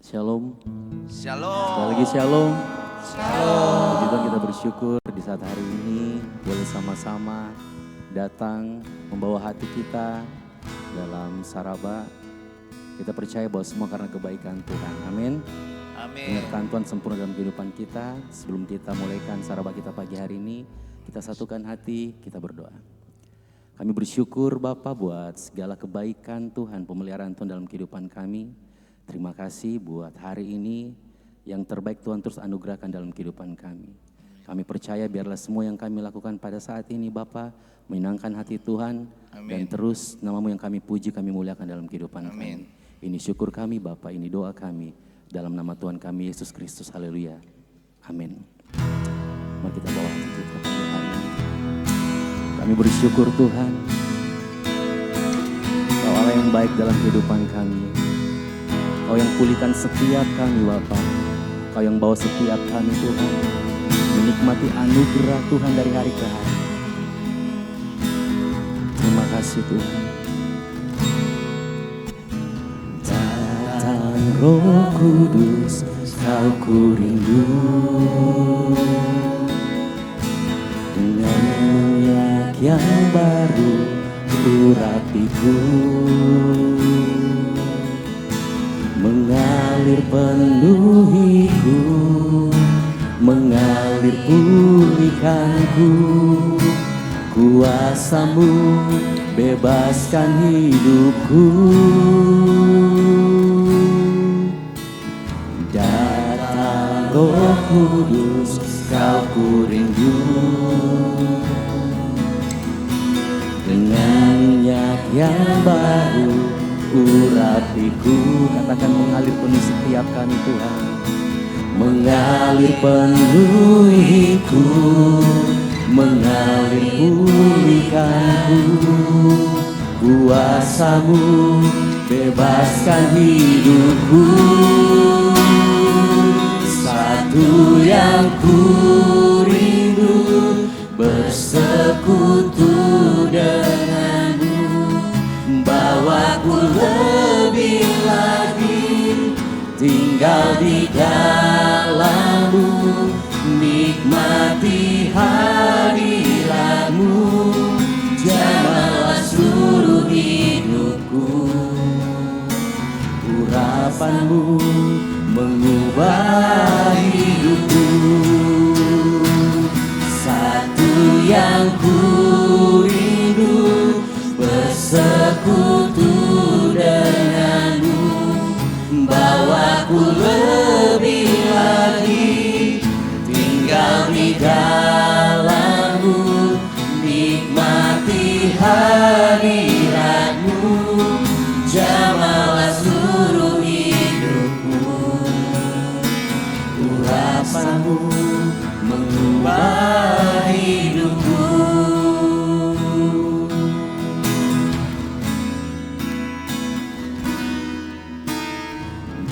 Shalom. Shalom. Sekali lagi shalom. Shalom. Puji Tuhan, kita bersyukur di saat hari ini boleh sama-sama datang membawa hati kita dalam saraba. Kita percaya bahwa semua karena kebaikan Tuhan. Amin. Amin. Penyertaan Tuhan sempurna dalam kehidupan kita. Sebelum kita mulaikan saraba kita pagi hari ini, kita satukan hati, kita berdoa. Kami bersyukur Bapa buat segala kebaikan Tuhan, pemeliharaan Tuhan dalam kehidupan kami. Terima kasih buat hari ini yang terbaik Tuhan terus anugerahkan dalam kehidupan kami. Kami percaya biarlah semua yang kami lakukan pada saat ini Bapa menyenangkan hati Tuhan. Amin. Dan terus nama-Mu yang kami puji, kami muliakan dalam kehidupan kami. Ini syukur kami Bapa, ini doa kami dalam nama Tuhan kami Yesus Kristus. Haleluya. Amin. Mari kita bawa hati kita pada hari ini. Kami bersyukur Tuhan, Kau Allah yang baik dalam kehidupan kami. Kau yang pulihkan setiap kami Bapa. Kau yang bawa setiap kami Tuhan menikmati anugerah Tuhan dari hari ke hari. Terima kasih Tuhan. Datang Roh Kudus, Kau ku rindu. Dengan minyak yang baru urapiku, mengalir penuhiku, mengalir pulihkanku. Kuasa-Mu bebaskan hidupku. Datang Roh Kudus, Kau ku rindu. Dengan minyak yang baru urapiku. Katakan mengalir penuh setiap kami Tuhan. Mengalir penuhiku, mengalir pulihkanku. Kuasa-Mu bebaskan hidupku. Satu yang ku rindu, bersekutu dengan-Mu. Bawaku lebih lagi tinggal di dalam-Mu, nikmati hadirat-Mu. Jamahlah seluruh hidupku. Urapan-Mu mengubah hidupku. Satu yang ku rindu, bersekutu dengan-Mu. Bawaku lebih lagi tinggal di dalam-Mu, nikmati hadirat-Mu. Jamahlah seluruh hidupku. Urapan-Mu mengubah hidupku.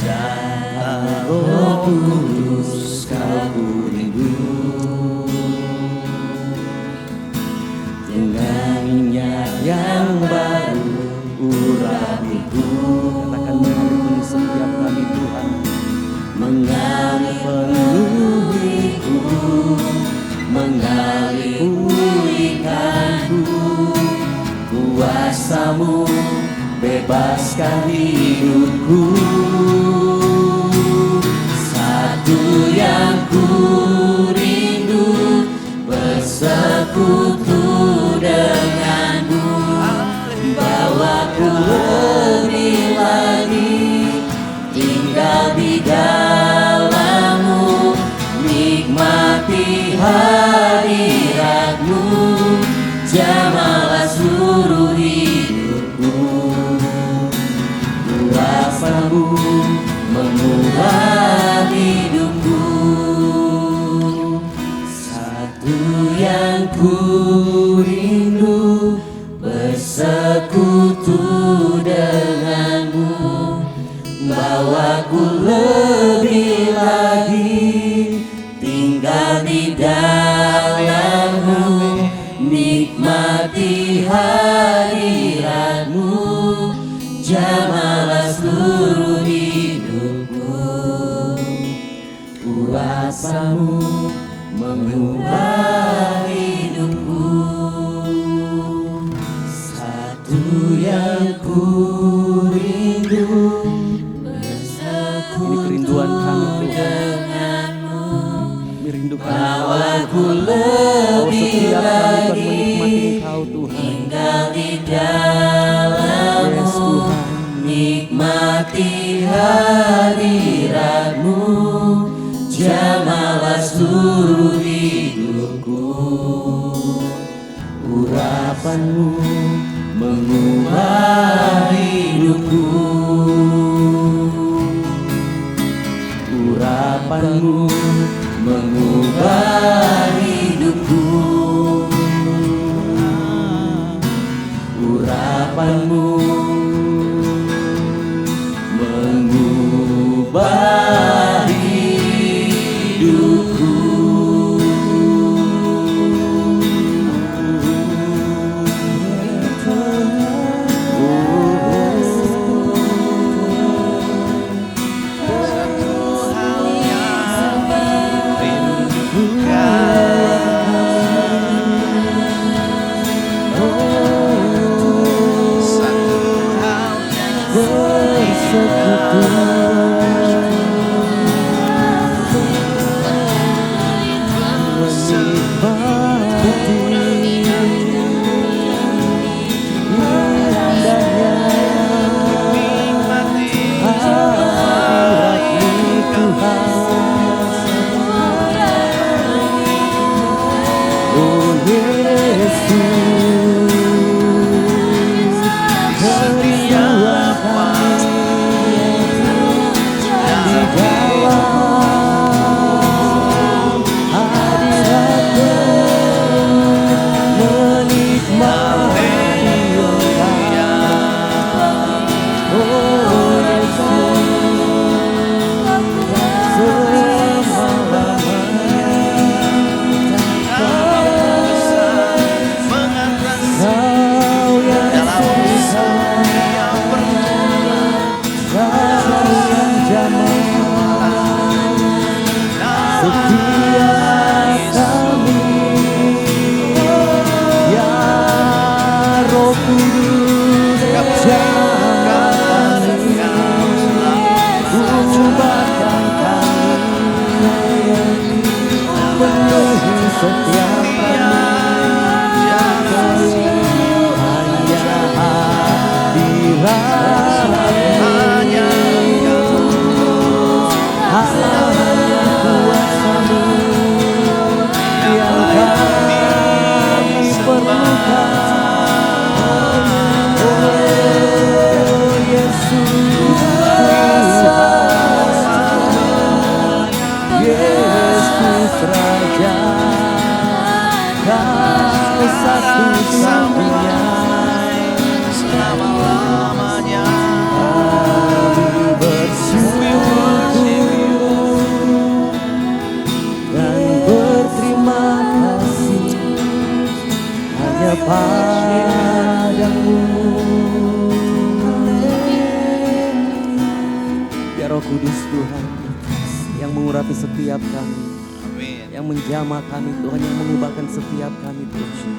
Datang Roh Kudus, Kau ku rindu. Dengan minyak yang baru urapiku. Katakan mengalir penuh setiap kami Tuhan. Mengalir penuhiku, mengalir pulihkanku. Kuasa-Mu bebaskan hidupku. Satu yang ku rindu, bersekutu dengan-Mu. Bawaku lebih lagi tinggal di dalam-Mu, nikmati hadirat-Mu. Jamahlah seluruh hidupku. Kuasa-Mu mengubah hidupku. Satu yang ku rindu, bersekutu dengan-Mu. Bawaku lebih lagi tinggal di dalam-Mu, nikmati hadirat-Mu. Jamahlah seluruh hidupku. Kuasamu mengubah hidupku. Satu yang ku rindu, ini kerinduan kami Tuhan. Kami rindukan Bawaku lebih lebih lagi lagi Engkau Tuhan. tinggal di dalam Yes Tuhan. nikmati hadirat-Mu, jamahlah seluruh hidupku. Urapan-Mu mengubah hidupku. Urapan-Mu mengubah hidupku. Urapan-Mu mengubah hidupku. Satu hal yang rindukan, satu hal yang satu-satunya selama-lamanya. kami bersyukur dan berterima kasih hanya padamu. Ya Roh Kudus Tuhan yang mengurapi setiap kami, Amin. yang menjamah kami Tuhan, yang mengubahkan setiap kami Tuhan.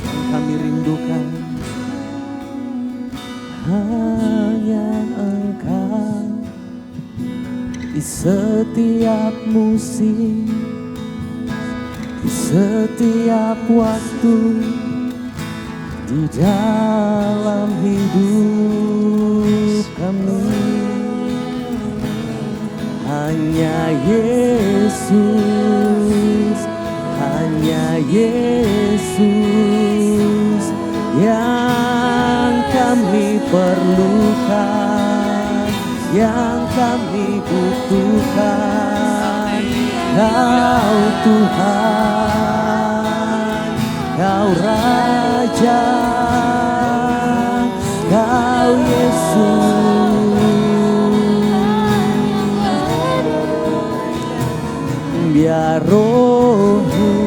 Yang kami rindukan hanya Engkau di setiap musim, di setiap waktu, di dalam hidup kami. Hanya Yesus, hanya Yesus yang kami perlukan, yang kami butuhkan. Kau Tuhan, Kau Raja, Kau Yesus. Biar Roh-Mu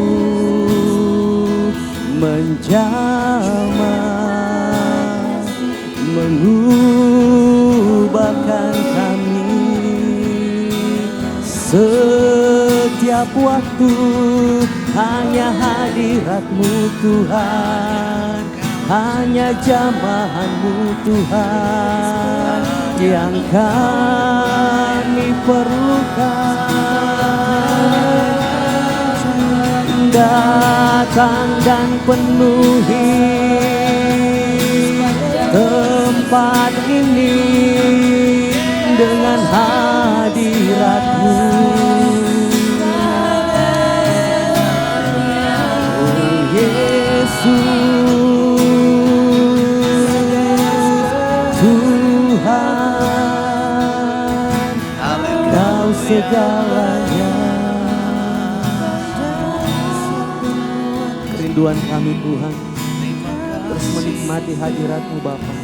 menjamah, mengubahkan kami Setiap waktu hanya hadirat-Mu Tuhan, hanya jamahan-Mu Tuhan yang kami perlukan. Datang dan penuhi tempat ini dengan hadirat-Mu. Oh Yesus, Tuhan, Kau segalanya. Kerinduan kami Tuhan, terus menikmati hadirat-Mu Bapa,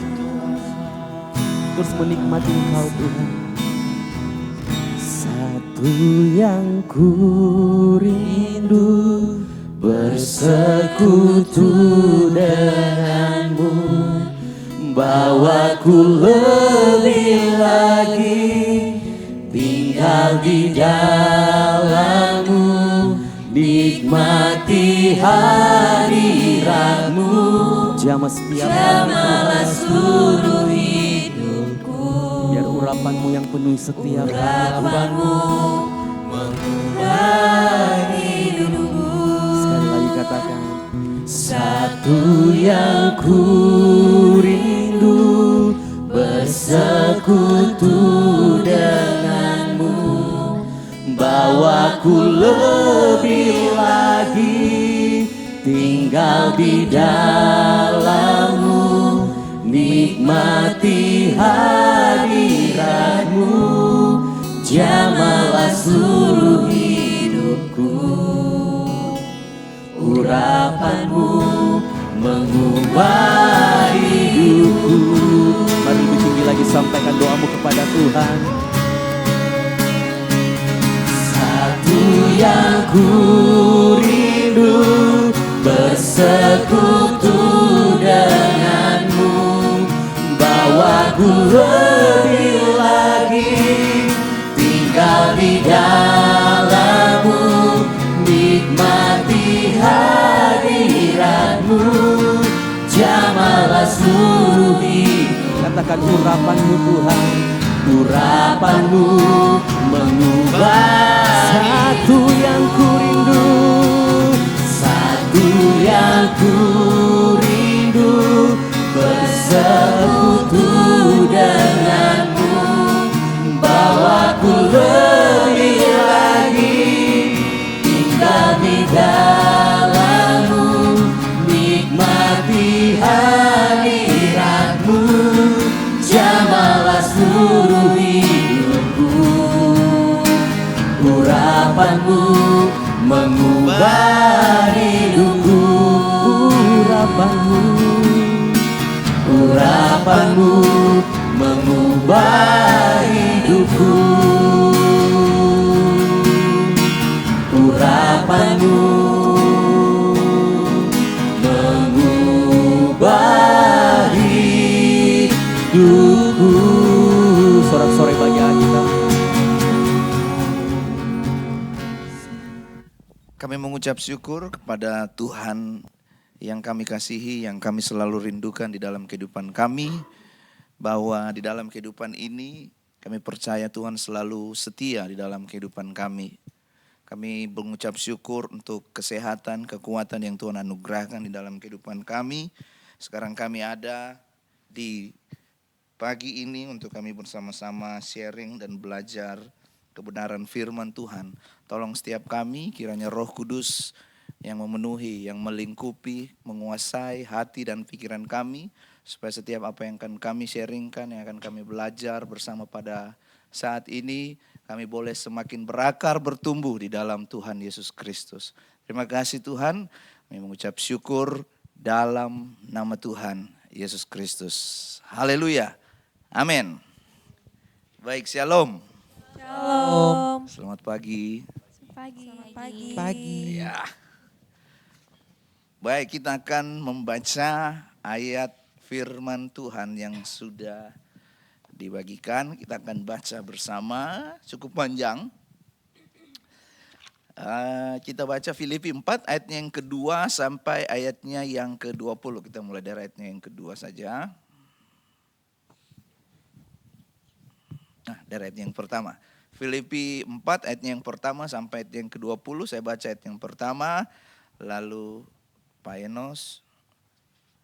terus menikmati Engkau Tuhan. Satu yang ku rindu, bersekutu denganmu, bawaku lebih lagi tinggal di dalammu, nikmati hadiratmu. Jamalah seluruh hidupku, biar urapanmu yang penuh setiap urapanmu mengubah hidupku. Sekali lagi katakan, satu yang ku rindu, bersekutu denganmu, bawaku lebih lagi tinggal di dalammu, nikmati hadiratmu, jamalah seluruh hidupku. Urapanmu mengubah hidupku. Mari lebih tinggi lagi sampaikan doamu kepada Tuhan. Satu yang ku rindu, bersekutu denganmu, bawaku lebih lagi tinggal di dalammu, nikmati hadiratmu, jamalah seluruh hidup. Katakan urapanmu Tuhan, urapanmu mengubah. Satu yang ku rindu, satu yang ku rindu, bersekutu denganmu, bawaku lebih lagi tinggal di dalammu, nikmati hadiratmu, jamalah seluruh hidupku. Urapanmu mengubah hidupku. Urapanmu mengubah hidupku. Urapanmu mengubah hidupku. Sorak-sorai bagi kita. Kami mengucap syukur kepada Tuhan yang kami kasihi, yang kami selalu rindukan di dalam kehidupan kami. Bahwa di dalam kehidupan ini kami percaya Tuhan selalu setia di dalam kehidupan kami. Kami mengucap syukur untuk kesehatan, kekuatan yang Tuhan anugerahkan di dalam kehidupan kami. Sekarang kami ada di pagi ini untuk kami bersama-sama sharing dan belajar kebenaran firman Tuhan. Tolong setiap kami kiranya Roh Kudus yang memenuhi, yang melingkupi, menguasai hati dan pikiran kami. Supaya setiap apa yang akan kami sharingkan, yang akan kami belajar bersama pada saat ini, kami boleh semakin berakar, bertumbuh di dalam Tuhan Yesus Kristus. Terima kasih Tuhan, kami mengucap syukur dalam nama Tuhan Yesus Kristus. Haleluya, amin. Baik, shalom. Shalom. Selamat pagi. Pagi. Ya. Baik, kita akan membaca ayat firman Tuhan yang sudah dibagikan. Kita akan baca bersama, cukup panjang. Kita baca Filipi 4 ayatnya yang kedua sampai ayatnya yang ke-20. Kita mulai dari ayatnya yang kedua saja. Nah, dari ayat yang pertama. Filipi 4 ayatnya yang pertama sampai ayat yang ke-20. Saya baca ayat yang pertama. Lalu Pak Enos,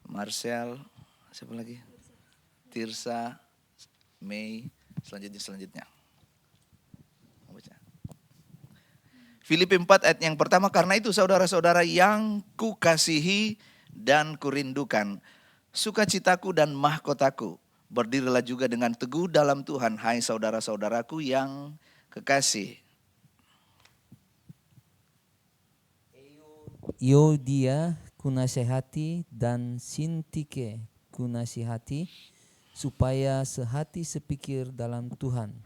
Marcel, siapa lagi? Tirsa, Mei, selanjutnya. Baca. Filipi 4 ayat yang pertama, karena itu saudara-saudara yang kukasihi dan kurindukan, sukacitaku dan mahkotaku, berdirilah juga dengan teguh dalam Tuhan, hai saudara-saudaraku yang kekasih. Euodia kunasihati dan Sintike kunasihati, supaya sehati sepikir dalam Tuhan.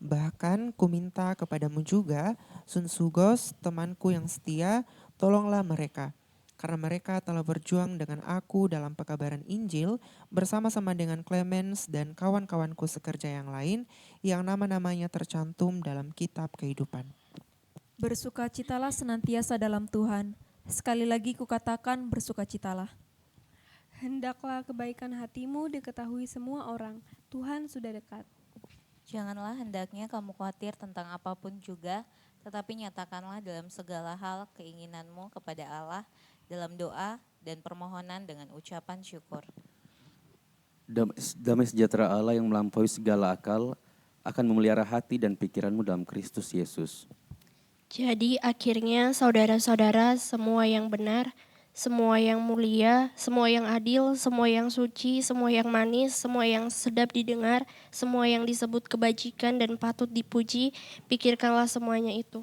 Bahkan kuminta kepadamu juga, Sunsugos, temanku yang setia, tolonglah mereka. Karena mereka telah berjuang dengan aku dalam pekabaran Injil, bersama-sama dengan Clemens dan kawan-kawanku sekerja yang lain, yang nama-namanya tercantum dalam kitab kehidupan. Bersukacitalah senantiasa dalam Tuhan. Sekali lagi kukatakan bersukacitalah. Hendaklah kebaikan hatimu diketahui semua orang. Tuhan sudah dekat. Janganlah hendaknya kamu khawatir tentang apapun juga, tetapi nyatakanlah dalam segala hal keinginanmu kepada Allah dalam doa dan permohonan dengan ucapan syukur. Damai sejahtera Allah yang melampaui segala akal akan memelihara hati dan pikiranmu dalam Kristus Yesus. Jadi akhirnya saudara-saudara, semua yang benar, semua yang mulia, semua yang adil, semua yang suci, semua yang manis, semua yang sedap didengar, semua yang disebut kebajikan dan patut dipuji, pikirkanlah semuanya itu.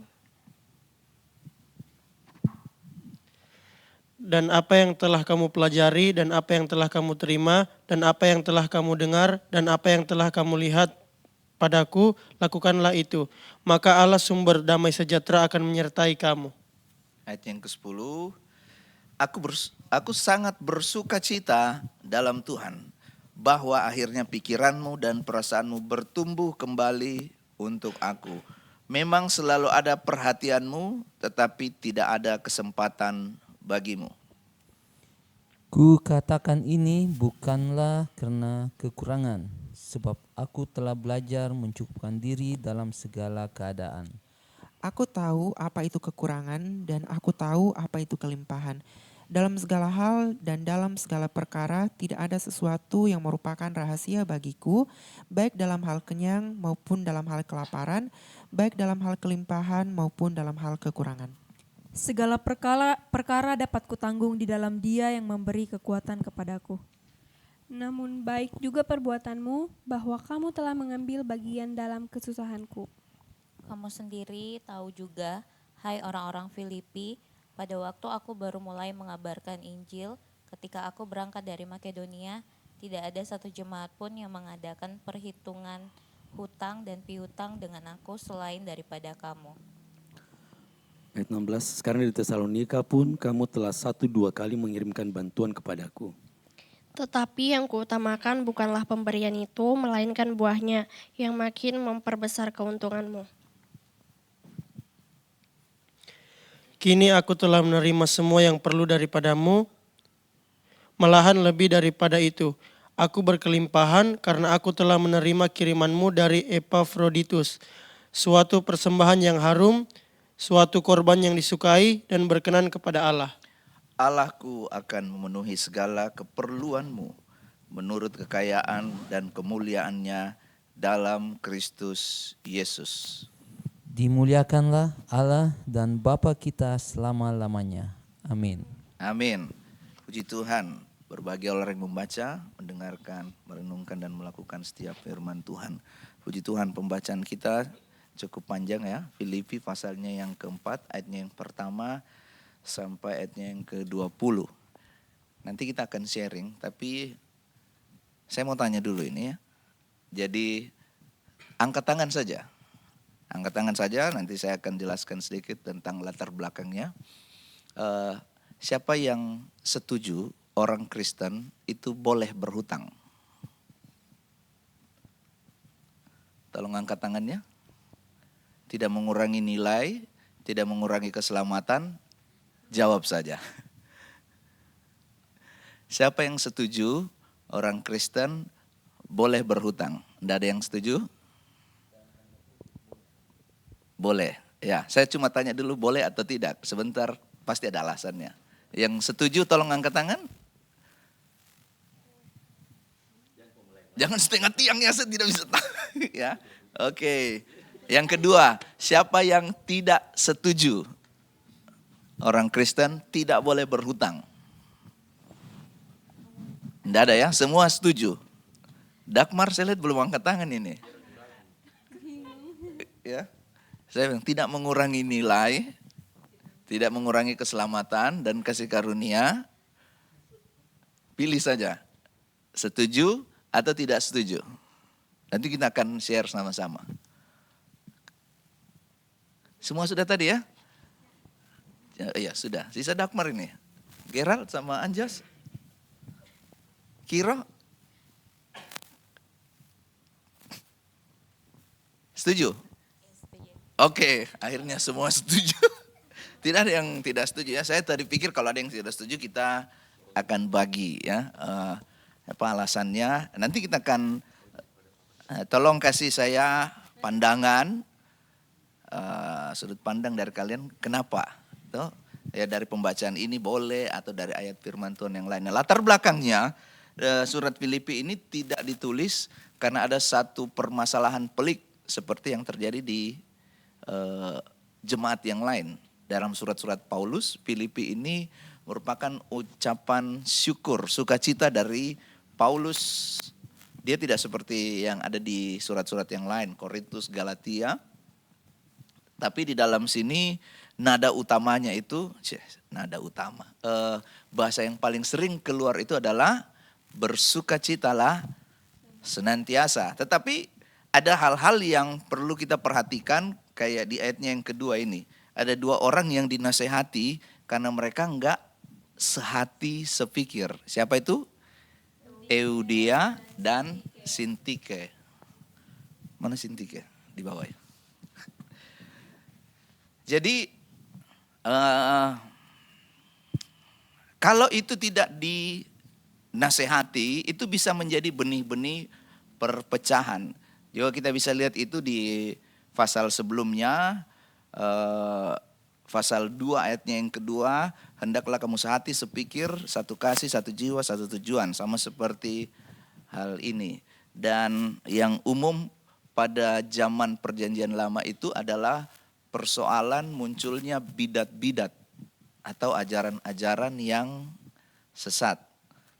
Dan apa yang telah kamu pelajari, dan apa yang telah kamu terima, dan apa yang telah kamu dengar, dan apa yang telah kamu lihat padaku, lakukanlah itu. Maka Allah sumber damai sejahtera akan menyertai kamu. Ayat yang ke-10. Aku sangat bersuka cita dalam Tuhan, bahwa akhirnya pikiranmu dan perasaanmu bertumbuh kembali untuk aku. Memang selalu ada perhatianmu, tetapi tidak ada kesempatan bagimu. Ku katakan ini bukanlah karena kekurangan, sebab aku telah belajar mencukupkan diri dalam segala keadaan. Aku tahu apa itu kekurangan dan aku tahu apa itu kelimpahan. Dalam segala hal dan dalam segala perkara tidak ada sesuatu yang merupakan rahasia bagiku, baik dalam hal kenyang maupun dalam hal kelaparan, baik dalam hal kelimpahan maupun dalam hal kekurangan. Segala perkara dapat kutanggung di dalam Dia yang memberi kekuatan kepadaku. Namun baik juga perbuatanmu, bahwa kamu telah mengambil bagian dalam kesusahanku. Kamu sendiri tahu juga, hai orang-orang Filipi, pada waktu aku baru mulai mengabarkan Injil, ketika aku berangkat dari Makedonia, tidak ada satu jemaat pun yang mengadakan perhitungan hutang dan piutang dengan aku selain daripada kamu. Ayat 16, sekarang di Tesalonika pun kamu telah 1-2 kali mengirimkan bantuan kepadaku. Tetapi yang kuutamakan bukanlah pemberian itu, melainkan buahnya yang makin memperbesar keuntunganmu. Kini aku telah menerima semua yang perlu daripadamu, malahan lebih daripada itu. Aku berkelimpahan karena aku telah menerima kirimanmu dari Epafroditus, suatu persembahan yang harum, suatu korban yang disukai dan berkenan kepada Allah. Allahku akan memenuhi segala keperluanmu menurut kekayaan dan kemuliaannya dalam Kristus Yesus. Dimuliakanlah Allah dan Bapa kita selama-lamanya. Amin. Amin. Puji Tuhan. Berbahagia orang yang membaca, mendengarkan, merenungkan dan melakukan setiap firman Tuhan. Puji Tuhan, pembacaan kita cukup panjang ya. Filipi pasalnya yang keempat, ayatnya yang pertama sampai ayatnya yang ke-20. Nanti kita akan sharing, tapi saya mau tanya dulu ini ya. Jadi angkat tangan saja. Angkat tangan saja, nanti saya akan jelaskan sedikit tentang latar belakangnya. Siapa yang setuju orang Kristen itu boleh berhutang? Tolong angkat tangannya. Tidak mengurangi nilai, tidak mengurangi keselamatan? Jawab saja. Siapa yang setuju orang Kristen boleh berhutang? Tidak ada yang setuju? Boleh. Ya, saya cuma tanya dulu boleh atau tidak. Sebentar, pasti ada alasannya. Yang setuju tolong angkat tangan. Jangan setengah tiang ya, saya tidak bisa tahu. Ya, oke. Yang kedua, siapa yang tidak setuju? Orang Kristen tidak boleh berhutang. Tidak ada ya, semua setuju. Dagmar saya lihat belum angkat tangan ini. Ya, saya bilang tidak mengurangi nilai, tidak mengurangi keselamatan dan kasih karunia. Pilih saja, setuju atau tidak setuju. Nanti kita akan share sama-sama. Semua sudah tadi ya? Iya sudah, sisa Dagmar ini. Gerald sama Anjas. Kiro? Setuju? Oke, akhirnya semua setuju. Tidak ada yang tidak setuju ya. Saya tadi pikir kalau ada yang tidak setuju kita akan bagi ya. Apa alasannya? Nanti kita akan tolong kasih saya pandangan, sudut pandang dari kalian kenapa? Tuh, ya dari pembacaan ini boleh atau dari ayat firman Tuhan yang lainnya. Latar belakangnya surat Filipi ini tidak ditulis karena ada satu permasalahan pelik seperti yang terjadi di jemaat yang lain. Dalam surat-surat Paulus, Filipi ini merupakan ucapan syukur, sukacita dari Paulus. Dia tidak seperti yang ada di surat-surat yang lain, Korintus, Galatia. Tapi di dalam sini nada utamanya itu, nada utama. Bahasa yang paling sering keluar itu adalah bersukacitalah senantiasa. Tetapi ada hal-hal yang perlu kita perhatikan kayak di ayatnya yang kedua ini. Ada dua orang yang dinasehati karena mereka enggak sehati sepikir. Siapa itu? Eudia dan Sintike. Mana Sintike? Di bawah ya. Jadi kalau itu tidak dinasehati, itu bisa menjadi benih-benih perpecahan. Juga kita bisa lihat itu di pasal sebelumnya, pasal 2 ayatnya yang kedua, hendaklah kamu sehati sepikir, satu kasih, satu jiwa, satu tujuan. Sama seperti hal ini. Dan yang umum pada zaman perjanjian lama itu adalah persoalan munculnya bidat-bidat atau ajaran-ajaran yang sesat.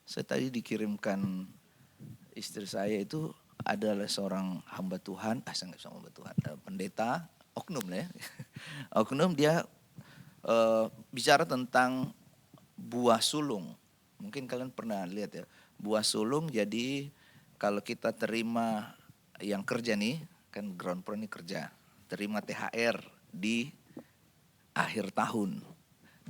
Saya tadi dikirimkan istri saya itu adalah seorang hamba Tuhan, saya nggak bisa hamba Tuhan, pendeta, oknum lah ya. Oknum dia bicara tentang buah sulung. Mungkin kalian pernah lihat ya, buah sulung. Jadi kalau kita terima yang kerja nih, kan ground pro ini kerja, terima THR di akhir tahun.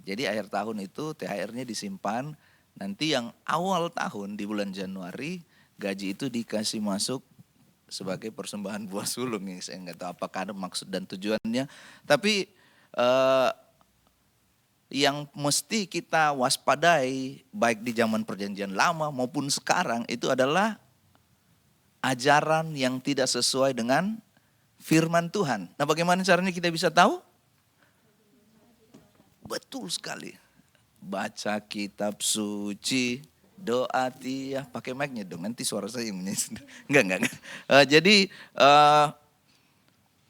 Jadi akhir tahun itu THR-nya disimpan, nanti yang awal tahun di bulan Januari gaji itu dikasih masuk sebagai persembahan buah sulung. Saya nggak tahu apakah ada maksud dan tujuannya. Tapi yang mesti kita waspadai baik di zaman perjanjian lama maupun sekarang itu adalah ajaran yang tidak sesuai dengan firman Tuhan. Nah, bagaimana caranya kita bisa tahu? Betul sekali. Baca kitab suci, doa tiap, pakai mic-nya dong, nanti suara saya yang menyanyi. Enggak. Jadi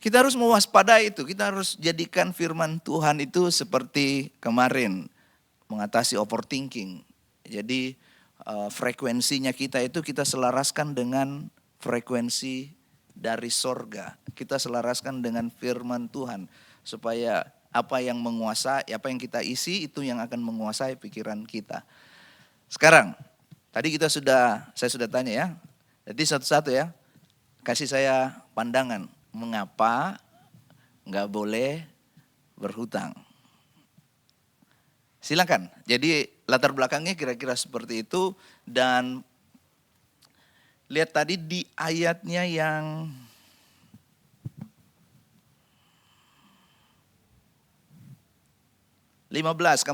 kita harus mewaspadai itu, kita harus jadikan firman Tuhan itu seperti kemarin, mengatasi overthinking. Jadi frekuensinya kita itu kita selaraskan dengan frekuensi dari sorga. Kita selaraskan dengan firman Tuhan. Supaya apa yang menguasai, apa yang kita isi itu yang akan menguasai pikiran kita. Sekarang, tadi saya sudah tanya ya. Jadi satu-satu ya, kasih saya pandangan. Mengapa nggak boleh berhutang? Silakan. Jadi latar belakangnya kira-kira seperti itu. Dan lihat tadi di ayatnya yang 15,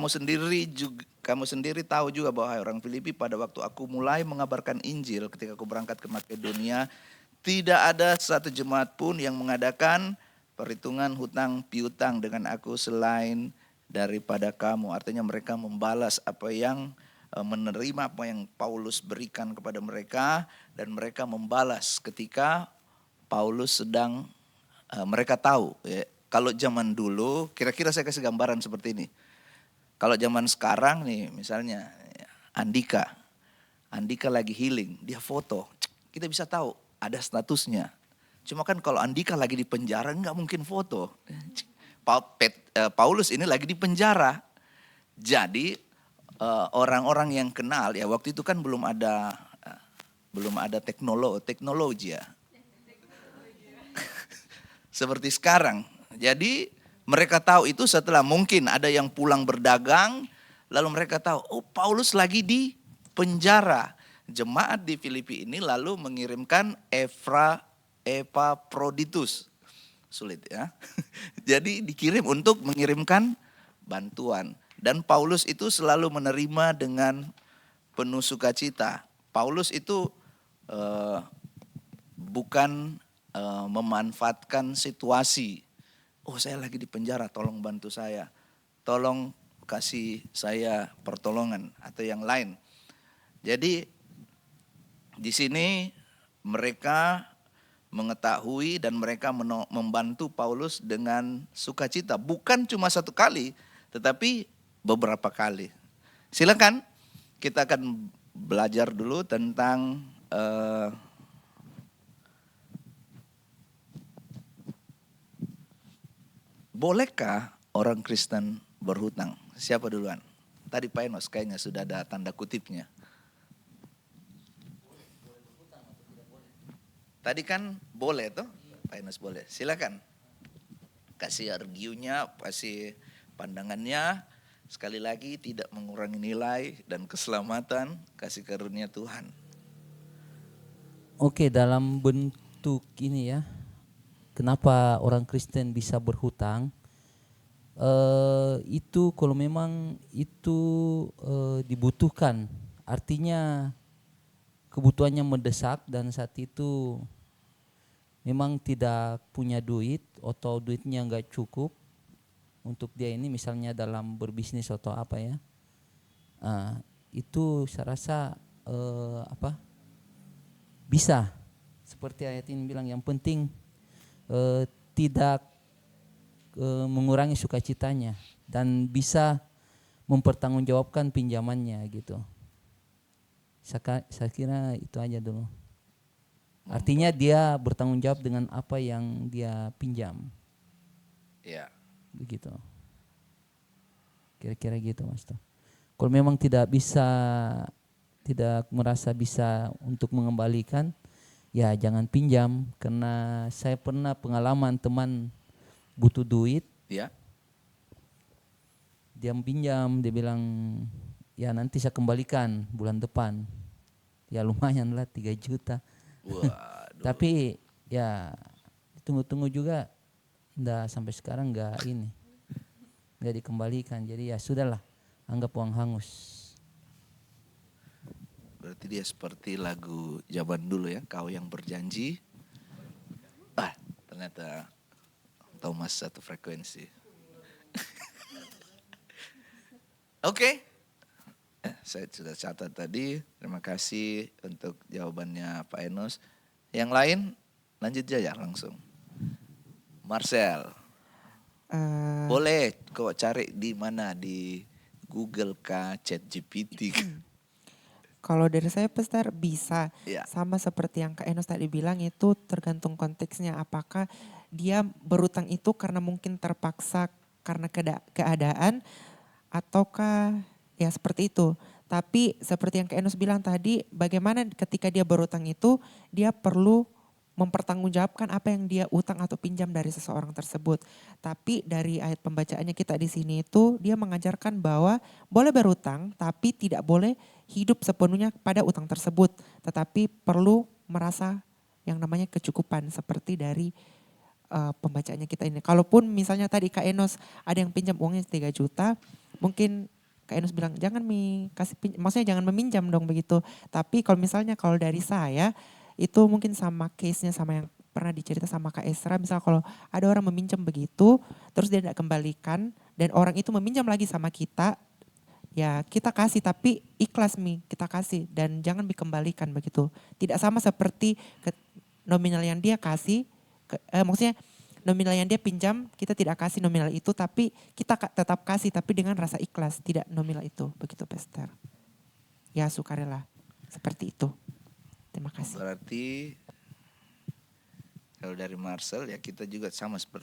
kamu sendiri tahu juga bahwa hai orang Filipi, pada waktu aku mulai mengabarkan Injil ketika aku berangkat ke Makedonia, tidak ada satu jemaat pun yang mengadakan perhitungan hutang piutang dengan aku selain daripada kamu. Artinya mereka membalas apa yang menerima apa yang Paulus berikan kepada mereka, dan mereka membalas ketika Paulus sedang mereka tahu ya. Kalau zaman dulu, kira-kira saya kasih gambaran seperti ini. Kalau zaman sekarang nih, misalnya Andika lagi healing, dia foto, kita bisa tahu ada statusnya. Cuma kan kalau Andika lagi di penjara nggak mungkin foto. Paulus ini lagi di penjara, jadi orang-orang yang kenal ya, waktu itu kan belum ada teknologi ya, seperti sekarang. Jadi mereka tahu itu setelah mungkin ada yang pulang berdagang, lalu mereka tahu, oh Paulus lagi di penjara. Jemaat di Filipi ini lalu mengirimkan Epaphroditus. Sulit ya. Jadi dikirim untuk mengirimkan bantuan. Dan Paulus itu selalu menerima dengan penuh sukacita. Paulus itu bukan memanfaatkan situasi. Oh saya lagi di penjara, tolong bantu saya. Tolong kasih saya pertolongan atau yang lain. Jadi di sini mereka mengetahui dan mereka membantu Paulus dengan sukacita. Bukan cuma satu kali, tetapi beberapa kali. Silakan kita akan belajar dulu tentang bolehkah orang Kristen berhutang? Siapa duluan? Tadi Pak Enos kayaknya sudah ada tanda kutipnya. Tadi kan boleh tuh, Pak Enos boleh. Silakan. Kasih argunya, kasih pandangannya. Sekali lagi tidak mengurangi nilai dan keselamatan, kasih karunia Tuhan. Oke, dalam bentuk ini ya, kenapa orang Kristen bisa berhutang? Itu kalau memang itu dibutuhkan, artinya kebutuhannya mendesak dan saat itu memang tidak punya duit atau duitnya nggak cukup untuk dia ini, misalnya dalam berbisnis atau apa ya, itu saya rasa bisa seperti ayat ini bilang, yang penting tidak mengurangi sukacitanya dan bisa mempertanggungjawabkan pinjamannya gitu. Saya kira itu aja dulu. Artinya dia bertanggung jawab dengan apa yang dia pinjam. Ya. Begitu. Kira-kira gitu Mas. Kalau memang tidak merasa bisa untuk mengembalikan, ya jangan pinjam. Karena saya pernah pengalaman teman butuh duit. Ya. Dia pinjam, dia bilang ya nanti saya kembalikan bulan depan. Ya lumayan lah 3 juta. Tapi ya tunggu-tunggu juga, enggak, sampai sekarang enggak dikembalikan. Jadi ya sudahlah, anggap uang hangus. Berarti dia seperti lagu zaman dulu ya, kau yang berjanji. Ternyata Thomas satu frekuensi. Oke. Saya sudah catat tadi. Terima kasih untuk jawabannya Pak Enos. Yang lain lanjut aja langsung. Marcel. Boleh kok cari di mana, di Google kah, ChatGPT. Kalau dari saya Pastor bisa, Ya. sama seperti yang Kak Enos tadi bilang, itu tergantung konteksnya. Apakah dia berutang itu karena mungkin terpaksa karena keadaan, ataukah ya seperti itu. Tapi seperti yang Kak Enos bilang tadi, bagaimana ketika dia berutang itu, dia perlu mempertanggungjawabkan apa yang dia utang atau pinjam dari seseorang tersebut. Tapi dari ayat pembacaannya kita di sini itu, dia mengajarkan bahwa boleh berutang tapi tidak boleh hidup sepenuhnya pada utang tersebut. Tetapi perlu merasa yang namanya kecukupan seperti dari pembacaannya kita ini. Kalaupun misalnya tadi Kak Enos ada yang pinjam uangnya 3 juta, mungkin Kak Enus bilang jangan maksudnya jangan meminjam dong begitu. Tapi kalau misalnya kalau dari saya itu mungkin sama case-nya sama yang pernah dicerita sama Kak Esra. Misal kalau ada orang meminjam begitu terus dia tidak kembalikan dan orang itu meminjam lagi sama kita, ya kita kasih tapi ikhlas kita kasih dan jangan dikembalikan begitu. Tidak sama seperti nominal yang dia kasih, maksudnya nominal yang dia pinjam kita tidak kasih nominal itu tapi kita tetap kasih tapi dengan rasa ikhlas, tidak nominal itu. Begitu Pastor. Ya sukarela seperti itu. Terima kasih. Berarti kalau dari Marcel ya kita juga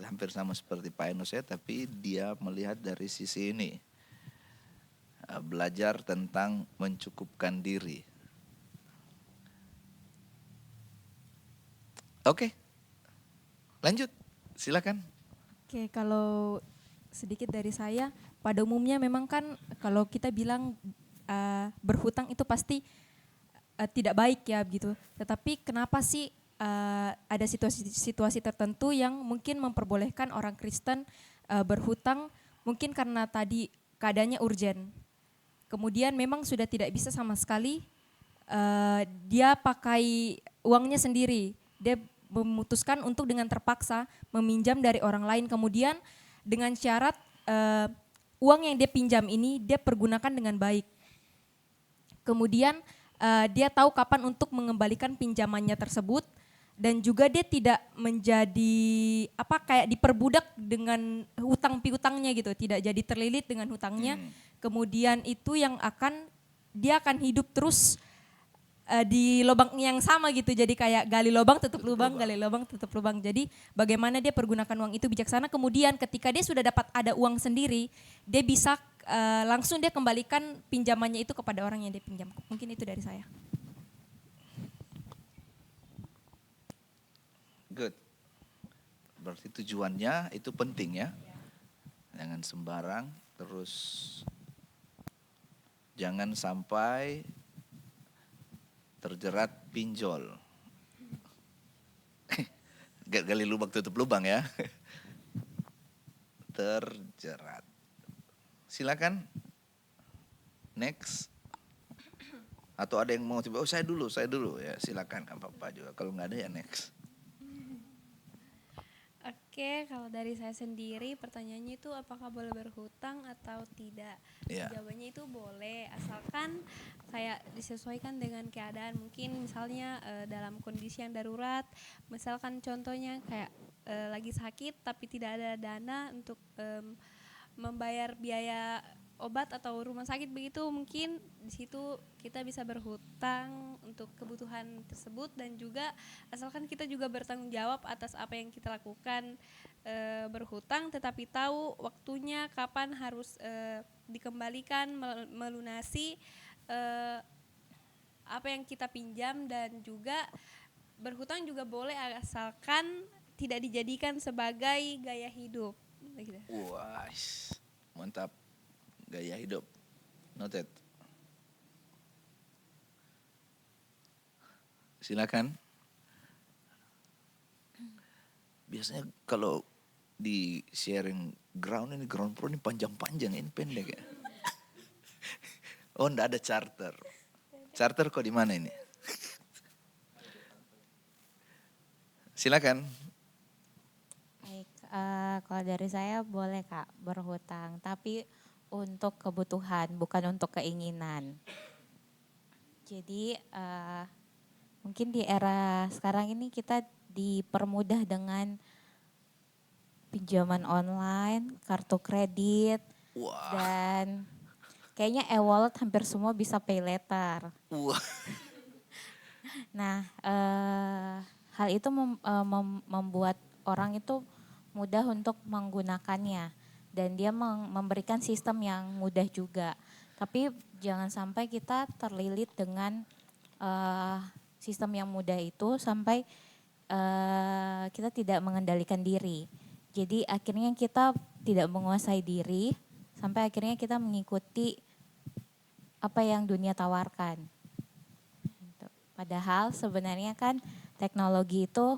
hampir sama seperti Pak Enus ya, tapi dia melihat dari sisi ini. Belajar tentang mencukupkan diri. Oke. Lanjut. Silakan. Oke, kalau sedikit dari saya, pada umumnya memang kan kalau kita bilang berhutang itu pasti tidak baik ya gitu. Tetapi kenapa sih ada situasi tertentu yang mungkin memperbolehkan orang Kristen berhutang? Mungkin karena tadi keadaannya urgen. Kemudian memang sudah tidak bisa sama sekali dia pakai uangnya sendiri. Dia memutuskan untuk dengan terpaksa meminjam dari orang lain. Kemudian dengan syarat uang yang dia pinjam ini dia pergunakan dengan baik. Kemudian dia tahu kapan untuk mengembalikan pinjamannya tersebut dan juga dia tidak menjadi kayak diperbudak dengan hutang piutangnya gitu, tidak jadi terlilit dengan hutangnya. Kemudian itu yang dia akan hidup terus di lubang yang sama gitu, jadi kayak gali lubang tutup lubang, gali lubang tutup lubang. Jadi bagaimana dia pergunakan uang itu bijaksana, kemudian ketika dia sudah dapat ada uang sendiri, dia bisa langsung dia kembalikan pinjamannya itu kepada orang yang dia pinjam. Mungkin itu dari saya. Good. Berarti tujuannya itu penting ya. Jangan sembarang, terus jangan sampai terjerat pinjol. Gali lubang tutup lubang ya. Terjerat. Silakan. Next. Atau ada yang mau tiba, saya dulu ya silakan, nggak apa-apa juga. Kalau nggak ada ya next. Oke, kalau dari saya sendiri pertanyaannya itu apakah boleh berhutang atau tidak? Yeah. Jawabannya itu boleh, asalkan kayak disesuaikan dengan keadaan. Mungkin misalnya dalam kondisi yang darurat, misalkan contohnya kayak lagi sakit tapi tidak ada dana untuk membayar biaya obat atau rumah sakit begitu, mungkin di situ kita bisa berhutang untuk kebutuhan tersebut dan juga asalkan kita juga bertanggung jawab atas apa yang kita lakukan, berhutang tetapi tahu waktunya kapan harus dikembalikan, melunasi apa yang kita pinjam, dan juga berhutang juga boleh asalkan tidak dijadikan sebagai gaya hidup. Wah, mantap. Gaya hidup. Noted. Silakan. Biasanya kalau di sharing ground pro ini panjang-panjang, ini pendek ya. Oh, enggak ada charter. Charter kok di mana ini? Silakan. Baik, kalau dari saya boleh Kak berhutang, tapi untuk kebutuhan, bukan untuk keinginan. Jadi mungkin di era sekarang ini kita dipermudah dengan pinjaman online, kartu kredit, dan kayaknya e-wallet hampir semua bisa pay later. Nah, hal itu membuat orang itu mudah untuk menggunakannya. Dan dia memberikan sistem yang mudah juga. Tapi jangan sampai kita terlilit dengan sistem yang mudah itu sampai kita tidak mengendalikan diri. Jadi akhirnya kita tidak menguasai diri sampai akhirnya kita mengikuti apa yang dunia tawarkan. Padahal sebenarnya kan teknologi itu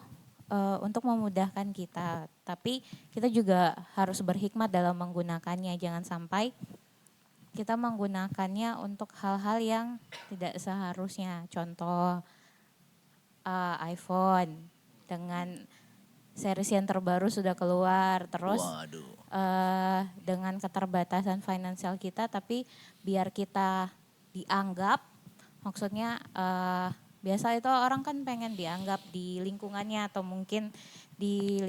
untuk memudahkan kita, tapi kita juga harus berhikmat dalam menggunakannya. Jangan sampai kita menggunakannya untuk hal-hal yang tidak seharusnya. Contoh iPhone dengan series yang terbaru sudah keluar, terus dengan keterbatasan finansial kita, tapi biar kita dianggap, maksudnya biasa itu orang kan pengen dianggap di lingkungannya atau mungkin di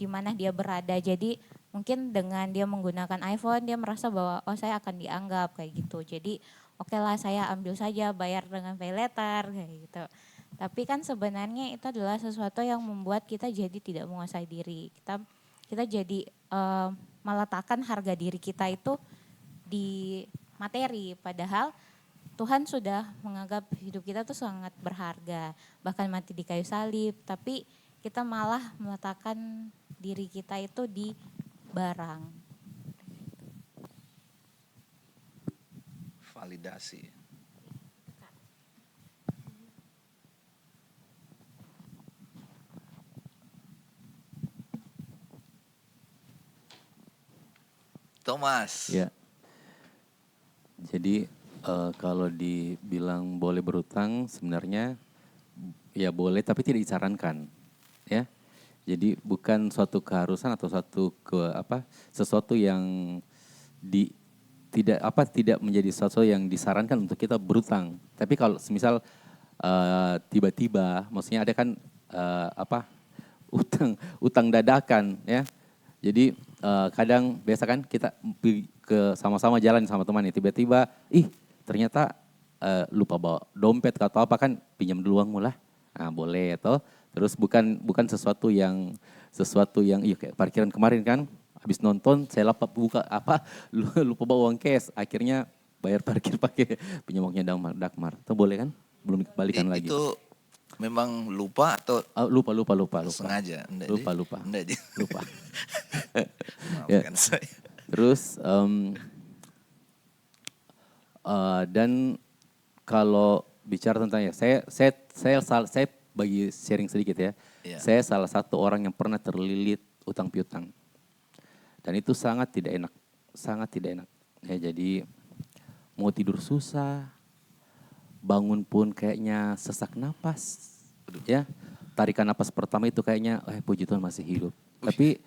mana dia berada. Jadi mungkin dengan dia menggunakan iPhone dia merasa bahwa oh saya akan dianggap kayak gitu. Jadi oke lah saya ambil saja bayar dengan pay later kayak gitu. Tapi kan sebenarnya itu adalah sesuatu yang membuat kita jadi tidak menguasai diri. Kita jadi meletakkan harga diri kita itu di materi, padahal Tuhan sudah menganggap hidup kita tuh sangat berharga, bahkan mati di kayu salib, tapi kita malah meletakkan diri kita itu di barang. Validasi. Thomas. Ya. Jadi kalau dibilang boleh berutang sebenarnya ya boleh tapi tidak disarankan, ya. Jadi bukan suatu keharusan atau sesuatu yang tidak menjadi sesuatu yang disarankan untuk kita berutang. Tapi kalau misal tiba-tiba, maksudnya ada kan utang dadakan, ya. Jadi kadang biasa kan kita sama-sama jalan sama teman nih, tiba-tiba ternyata lupa bawa dompet atau apa, kan pinjam dulu uangmu lah. Nah, boleh atau terus bukan sesuatu yang kayak parkiran kemarin kan, habis nonton saya lupa bawa uang cash, akhirnya bayar parkir pakai pinjam uangnya Dakmar. Itu boleh kan? Belum dikembalikan lagi. Itu memang lupa atau lupa. Sengaja? Lupa. Lupa. Maafkan saya. Terus dan kalau bicara tentang saya bagi sharing sedikit ya. Yeah. Saya salah satu orang yang pernah terlilit utang piutang. Dan itu sangat tidak enak. Ya, jadi mau tidur susah, bangun pun kayaknya sesak napas. Ya, tarikan napas pertama itu kayaknya puji Tuhan masih hidup. Tapi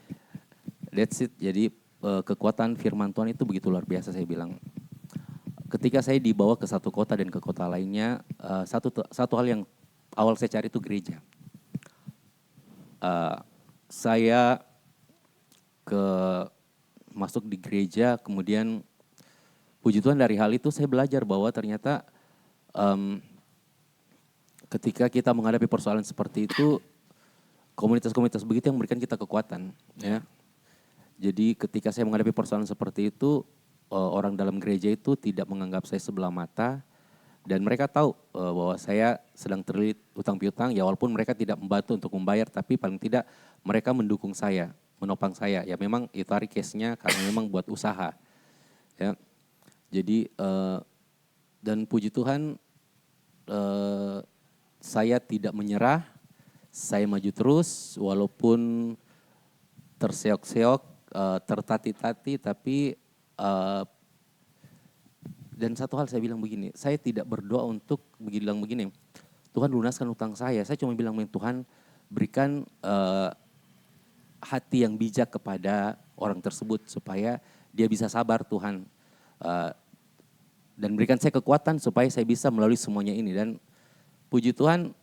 that's it. Jadi kekuatan firman Tuhan itu begitu luar biasa, saya bilang. Ketika saya dibawa ke satu kota dan ke kota lainnya, satu hal yang awal saya cari itu gereja. Saya masuk di gereja, kemudian puji Tuhan dari hal itu saya belajar bahwa ternyata ketika kita menghadapi persoalan seperti itu, komunitas-komunitas begitu yang memberikan kita kekuatan. Ya. Jadi ketika saya menghadapi persoalan seperti itu, orang dalam gereja itu tidak menganggap saya sebelah mata, dan mereka tahu bahwa saya sedang terlilit utang piutang, ya walaupun mereka tidak membantu untuk membayar, tapi paling tidak mereka mendukung saya, menopang saya. Ya memang itu hari case-nya karena memang buat usaha. Ya. Jadi dan puji Tuhan saya tidak menyerah, saya maju terus walaupun terseok-seok, tertati-tati, tapi dan satu hal saya bilang begini, saya tidak berdoa untuk bilang begini, Tuhan lunaskan utang saya cuma bilang Tuhan berikan hati yang bijak kepada orang tersebut supaya dia bisa sabar Tuhan, dan berikan saya kekuatan supaya saya bisa melalui semuanya ini. Dan puji Tuhan,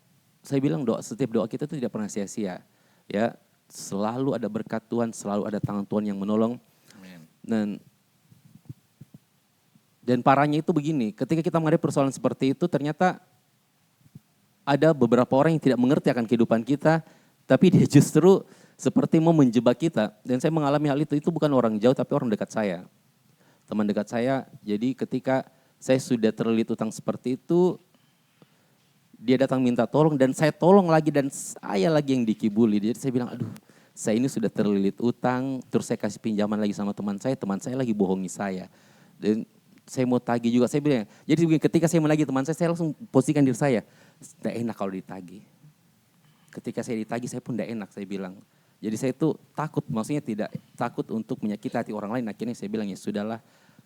saya bilang setiap doa kita itu tidak pernah sia-sia, ya selalu ada berkat Tuhan, selalu ada tangan Tuhan yang menolong. Dan parahnya itu begini, ketika kita menghadapi persoalan seperti itu, ternyata ada beberapa orang yang tidak mengerti akan kehidupan kita, tapi dia justru seperti mau menjebak kita. Dan saya mengalami hal itu bukan orang jauh tapi orang dekat saya. Teman dekat saya, jadi ketika saya sudah terlilit utang seperti itu, dia datang minta tolong dan saya tolong lagi dan saya lagi yang dikibuli. Jadi saya bilang, aduh saya ini sudah terlilit utang, terus saya kasih pinjaman lagi sama teman saya lagi bohongi saya. Dan saya mau tagih juga, saya bilang, jadi ketika saya menagih teman saya langsung posisikan diri saya, tidak enak kalau ditagih. Ketika saya ditagih, saya pun tidak enak, saya bilang. Jadi saya itu takut, maksudnya tidak takut untuk menyakiti hati orang lain. Akhirnya saya bilang, ya sudahlah,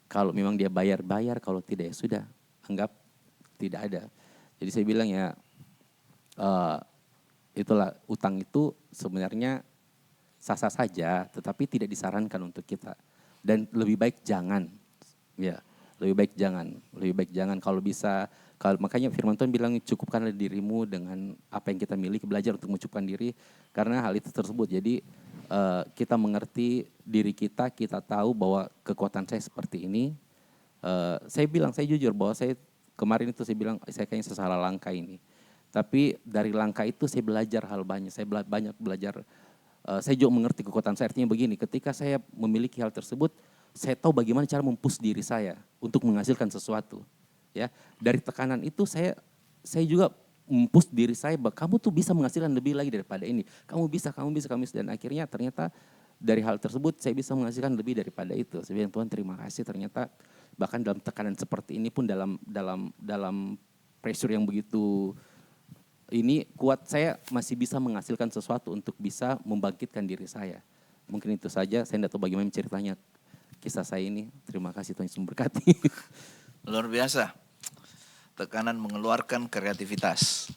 Kalau memang dia bayar, kalau tidak ya sudah, anggap tidak ada. Jadi saya bilang ya, itulah utang itu sebenarnya sah-sah saja, tetapi tidak disarankan untuk kita. Dan lebih baik jangan, ya, lebih baik jangan. Kalau bisa, makanya Firman Tuhan bilang cukupkanlah dirimu dengan apa yang kita miliki, belajar untuk mencukupkan diri karena hal itu tersebut. Jadi kita mengerti diri kita tahu bahwa kekuatan saya seperti ini. Saya jujur bahwa saya kemarin itu saya bilang saya kayaknya salah langkah ini. Tapi dari langkah itu saya belajar hal banyak. Saya banyak belajar. Saya juga mengerti kekuatan saya. Artinya begini, ketika saya memiliki hal tersebut, saya tahu bagaimana cara mempush diri saya untuk menghasilkan sesuatu. Ya, dari tekanan itu saya juga mempush diri saya bahwa kamu tuh bisa menghasilkan lebih lagi daripada ini. Kamu bisa. Dan akhirnya ternyata dari hal tersebut saya bisa menghasilkan lebih daripada itu. Saya bilang Tuhan terima kasih, ternyata bahkan dalam tekanan seperti ini pun dalam pressure yang begitu ini kuat, saya masih bisa menghasilkan sesuatu untuk bisa membangkitkan diri saya. Mungkin itu saja, saya tidak tahu bagaimana ceritanya kisah saya ini. Terima kasih Tuhan Yesus memberkati. Luar biasa. Tekanan mengeluarkan kreativitas.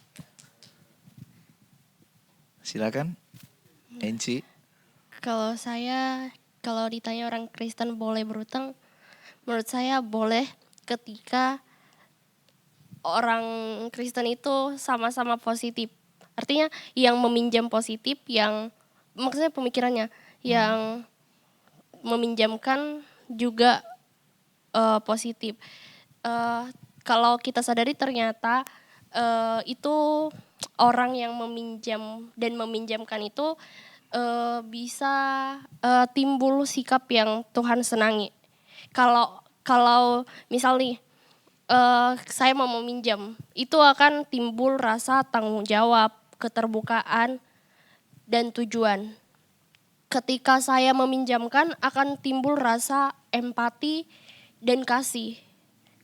Silakan, Enci. Kalau ditanya orang Kristen boleh berutang, menurut saya boleh ketika orang Kristen itu sama-sama positif. Artinya yang meminjam positif, maksudnya pemikirannya, yang meminjamkan juga positif. Kalau kita sadari ternyata itu orang yang meminjam dan meminjamkan itu bisa timbul sikap yang Tuhan senangi. Kalau misalnya saya mau meminjam, itu akan timbul rasa tanggung jawab, keterbukaan, dan tujuan. Ketika saya meminjamkan akan timbul rasa empati dan kasih.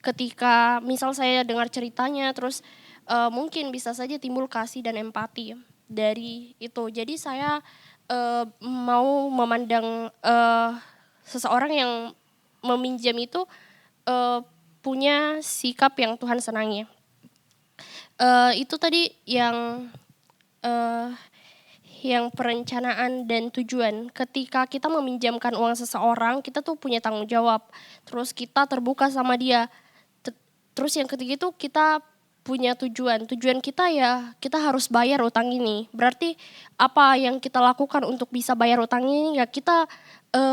Ketika misal saya dengar ceritanya terus mungkin bisa saja timbul kasih dan empati dari itu. Jadi saya mau memandang seseorang yang meminjam itu punya sikap yang Tuhan senangi. Itu tadi yang perencanaan dan tujuan. Ketika kita meminjamkan uang seseorang, kita tuh punya tanggung jawab. Terus kita terbuka sama dia. Terus yang ketiga itu kita punya tujuan. Tujuan kita ya kita harus bayar utang ini. Berarti apa yang kita lakukan untuk bisa bayar utang ini ya kita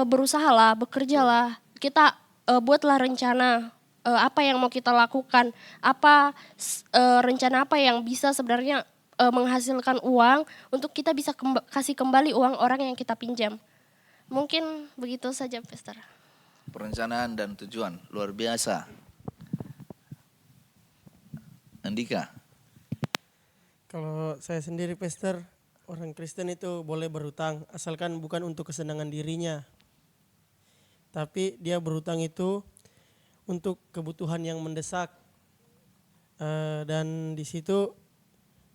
berusahalah, bekerjalah. Kita buatlah rencana apa yang mau kita lakukan. Rencana apa yang bisa sebenarnya menghasilkan uang untuk kita bisa kasih kembali uang orang yang kita pinjam. Mungkin begitu saja, Pastor. Perencanaan dan tujuan, luar biasa. Andika. Kalau saya sendiri, Pastor, orang Kristen itu boleh berhutang asalkan bukan untuk kesenangan dirinya. Tapi dia berhutang itu untuk kebutuhan yang mendesak. Dan di situ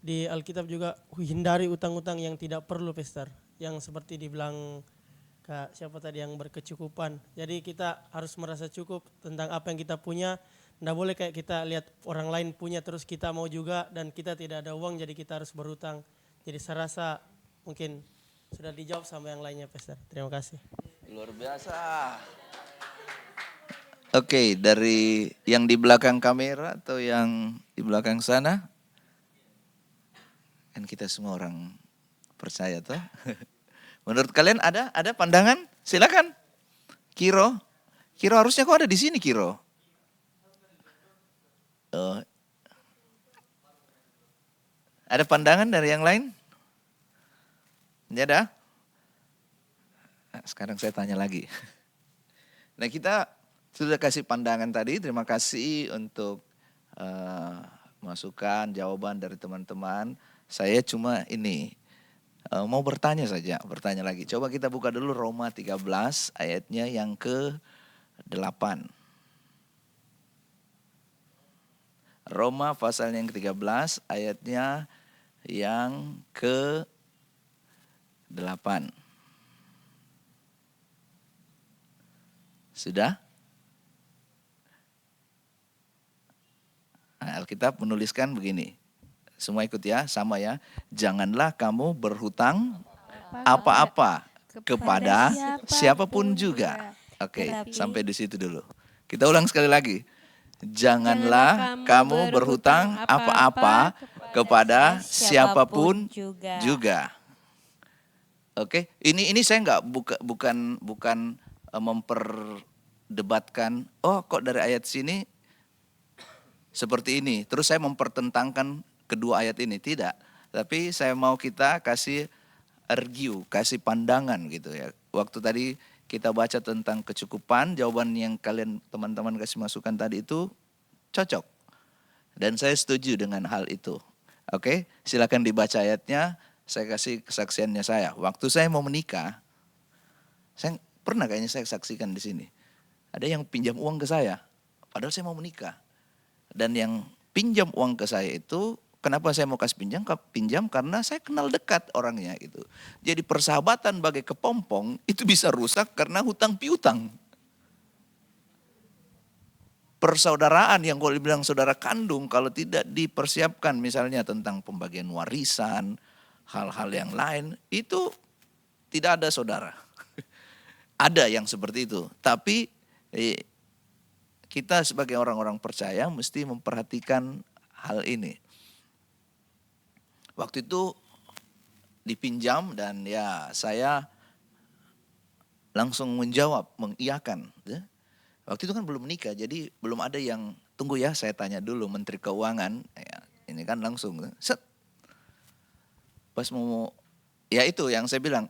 di Alkitab juga hindari utang-utang yang tidak perlu, Pastor. Yang seperti dibilang Kak siapa tadi yang berkecukupan. Jadi kita harus merasa cukup tentang apa yang kita punya. Nggak boleh kayak kita lihat orang lain punya terus kita mau juga dan kita tidak ada uang jadi kita harus berhutang. Jadi saya rasa mungkin sudah dijawab sama yang lainnya, Pastor. Terima kasih. Luar biasa. Oke, dari yang di belakang kamera atau yang di belakang sana? Kan kita semua orang percaya toh. Menurut kalian ada pandangan? Silakan. Kiro harusnya kok ada di sini, Kiro. Ada pandangan dari yang lain? Ya ada? Sekarang saya tanya lagi. Nah, kita sudah kasih pandangan tadi. Terima kasih untuk masukan, jawaban dari teman-teman. Saya cuma mau bertanya lagi. Coba kita buka dulu Roma 13 ayatnya yang ke-8. Roma pasal yang ke-13 ayatnya yang ke-8. Sudah? Nah, Alkitab menuliskan begini. Semua ikut ya, sama ya. Janganlah kamu berhutang apa-apa kepada siapapun juga. Oke, sampai di situ dulu. Kita ulang sekali lagi. Janganlah kamu berhutang apa-apa kepada siapapun juga. Oke, ini saya nggak bukan memperdebatkan. Oh, kok dari ayat sini seperti ini. Terus saya mempertentangkan kedua ayat ini, tidak. Tapi saya mau kita kasih argue, kasih pandangan gitu ya. Waktu tadi kita baca tentang kecukupan, jawaban yang kalian teman-teman kasih masukan tadi itu cocok. Dan saya setuju dengan hal itu. Oke, silakan dibaca ayatnya, saya kasih kesaksiannya saya. Waktu saya mau menikah, saya pernah kayaknya saya saksikan di sini. Ada yang pinjam uang ke saya, padahal saya mau menikah. Dan yang pinjam uang ke saya itu, kenapa saya mau kasih pinjam? Karena saya kenal dekat orangnya gitu. Jadi persahabatan bagai kepompong itu bisa rusak karena hutang piutang. Persaudaraan yang kalau dibilang saudara kandung, kalau tidak dipersiapkan misalnya tentang pembagian warisan, hal-hal yang lain, itu tidak ada saudara. Ada yang seperti itu, tapi kita sebagai orang-orang percaya mesti memperhatikan hal ini. Waktu itu dipinjam dan ya saya langsung menjawab, mengiyakan. Waktu itu kan belum menikah, jadi belum ada yang tunggu ya saya tanya dulu Menteri Keuangan. Ya, ini kan langsung set. Pas mau, ya itu yang saya bilang,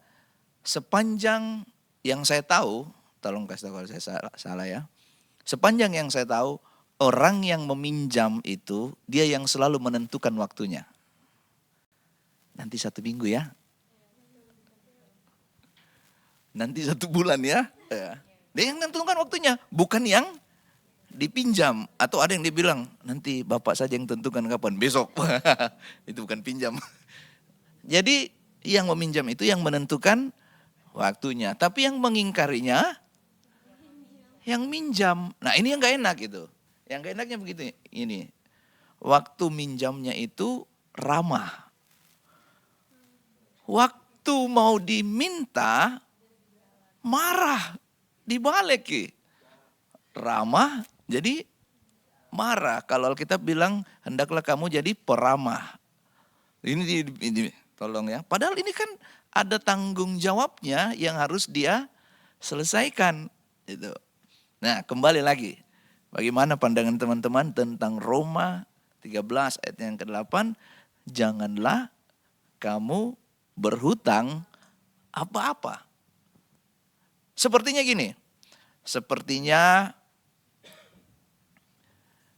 sepanjang yang saya tahu, tolong kasih tahu kalau saya salah ya. Sepanjang yang saya tahu, orang yang meminjam itu, dia yang selalu menentukan waktunya. Nanti 1 minggu ya. Nanti 1 bulan ya. Dia yang menentukan waktunya, bukan yang dipinjam. Atau ada yang dia bilang, nanti bapak saja yang tentukan kapan, besok. Itu bukan pinjam. Jadi yang meminjam itu yang menentukan waktunya. Tapi yang mengingkarinya, yang minjam. Nah ini yang gak enak gitu. Yang gak enaknya begitu ini. Waktu minjamnya itu ramah. Waktu mau diminta, marah. Dibalik. Ramah jadi marah. Kalau kita bilang hendaklah kamu jadi peramah. Ini tolong ya. Padahal ini kan ada tanggung jawabnya yang harus dia selesaikan. Gitu. Nah kembali lagi. Bagaimana pandangan teman-teman tentang Roma 13 ayat yang ke-8. Janganlah kamu berhutang apa-apa. Sepertinya gini. Sepertinya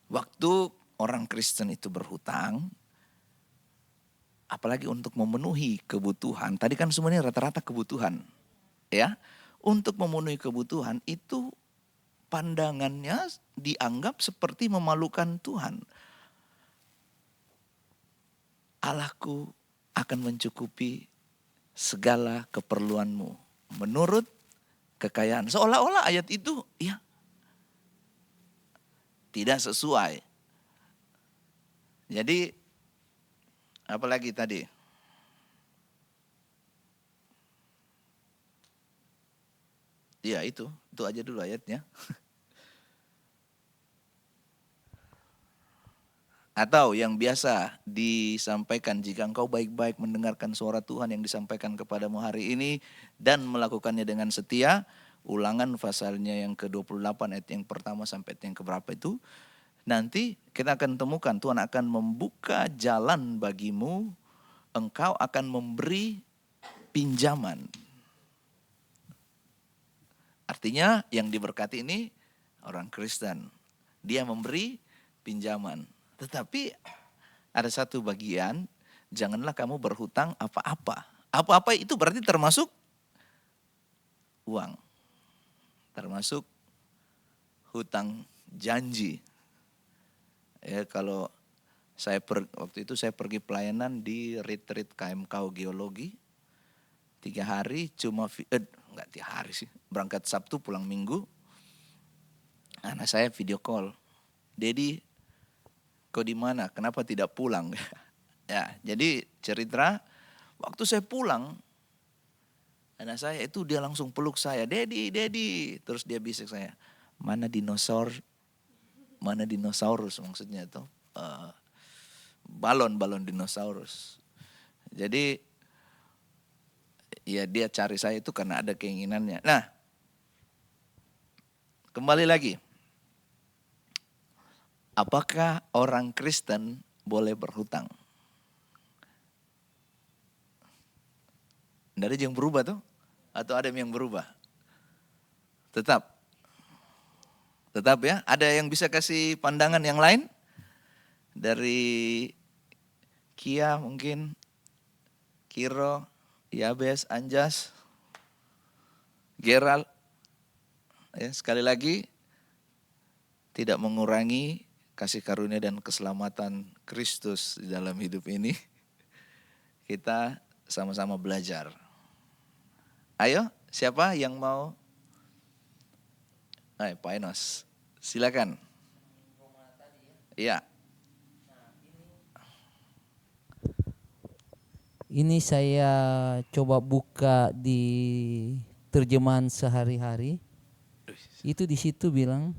waktu orang Kristen itu berhutang. Apalagi untuk memenuhi kebutuhan. Tadi kan semuanya rata-rata kebutuhan. Ya, untuk memenuhi kebutuhan itu pandangannya dianggap seperti memalukan Tuhan. Allahku akan mencukupi segala keperluanmu menurut kekayaan. Seolah-olah ayat itu ya tidak sesuai. Jadi apalagi tadi? Ya itu aja dulu ayatnya. Atau yang biasa disampaikan, jika engkau baik-baik mendengarkan suara Tuhan yang disampaikan kepadamu hari ini dan melakukannya dengan setia. Ulangan pasalnya yang ke-28 ayat yang pertama sampai ayat yang keberapa itu. Nanti kita akan temukan Tuhan akan membuka jalan bagimu. Engkau akan memberi pinjaman. Artinya yang diberkati ini orang Kristen. Dia memberi pinjaman. Tetapi ada satu bagian, janganlah kamu berhutang apa-apa. Apa-apa itu berarti termasuk uang. Termasuk hutang janji. Ya, kalau waktu itu saya pergi pelayanan di retreat KMK Geologi. 3 hari cuma, enggak 3 hari sih. Berangkat Sabtu pulang Minggu. Anak saya video call. Dedi, kau di mana? Kenapa tidak pulang? Ya, jadi cerita waktu saya pulang, anak saya itu dia langsung peluk saya, Dedi, Dedi. Terus dia bisik saya, mana dinosaurus maksudnya itu. Balon dinosaurus. Jadi ya dia cari saya itu karena ada keinginannya. Nah, kembali lagi. Apakah orang Kristen boleh berhutang? Tidak ada yang berubah tuh? Atau ada yang berubah? Tetap ya. Ada yang bisa kasih pandangan yang lain? Dari Kia mungkin, Kiro, Yabes, Anjas, Gerald. Ya, sekali lagi, tidak mengurangi kasih karunia dan keselamatan Kristus di dalam hidup ini. Kita sama-sama belajar. Ayo, siapa yang mau? Pak Enos, silakan. Iya. Ini saya coba buka di terjemahan sehari-hari. Itu di situ bilang,